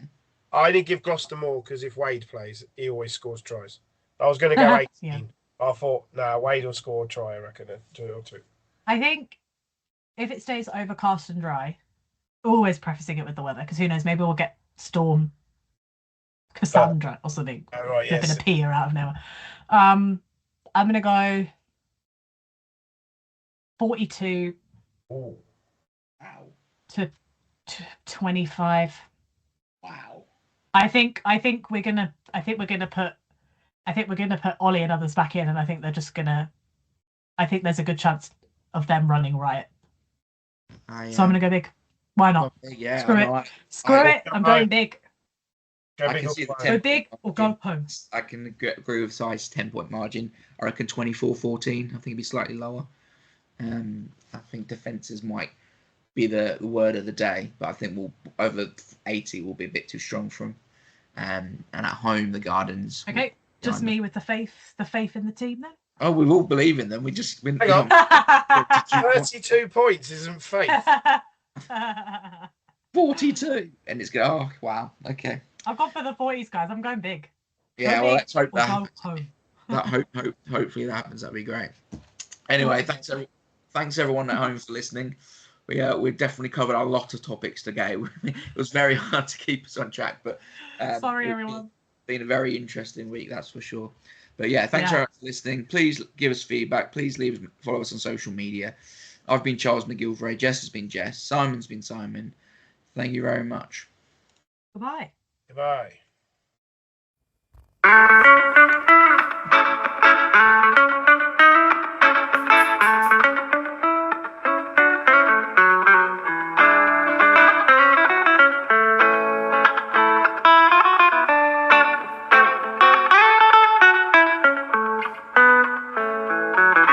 I didn't give Gloucester more because if Wade plays, he always scores tries. I was going to go 18. Yeah. I thought, Wade will score a try, I reckon, a 2 or 2. I think if it stays overcast and dry, always prefacing it with the weather, because who knows, maybe we'll get storm Cassandra or something. Right, Flipping yes. a P out of nowhere. I'm going to go 42 Ooh. Wow. to 25. Wow. I think we're gonna put Ollie and others back in, and I think they're just gonna. I think there's a good chance of them running riot. So I'm gonna go big. Why not? Yeah. Screw it. Screw it. I'm going big. Go I big can or see the small. 10 Go big or go home. I can agree with size 10-point margin. I reckon 24-14. I think it'd be slightly lower. I think defences might be the word of the day, but I think we'll over 80 will be a bit too strong for them. And at home, the Gardens. Okay, just me with the faith in the team then. Oh, we all believe in them. We just Hang on. 32 points isn't faith. 42, and it's going. Oh wow. Okay. I've gone for the 40s, guys. I'm going big. Yeah. Go Well, big let's hope or that go happens. home. Hopefully that happens. That'd be great. Anyway, thanks everyone at home for listening. We definitely covered a lot of topics today. It was very hard to keep us on track, but Sorry, everyone. It's been a very interesting week, that's for sure. But yeah, thanks very much for listening. Please give us feedback. Please follow us on social media. I've been Charles McGilvray. Jess has been Jess. Simon's been Simon. Thank you very much. Goodbye. Goodbye.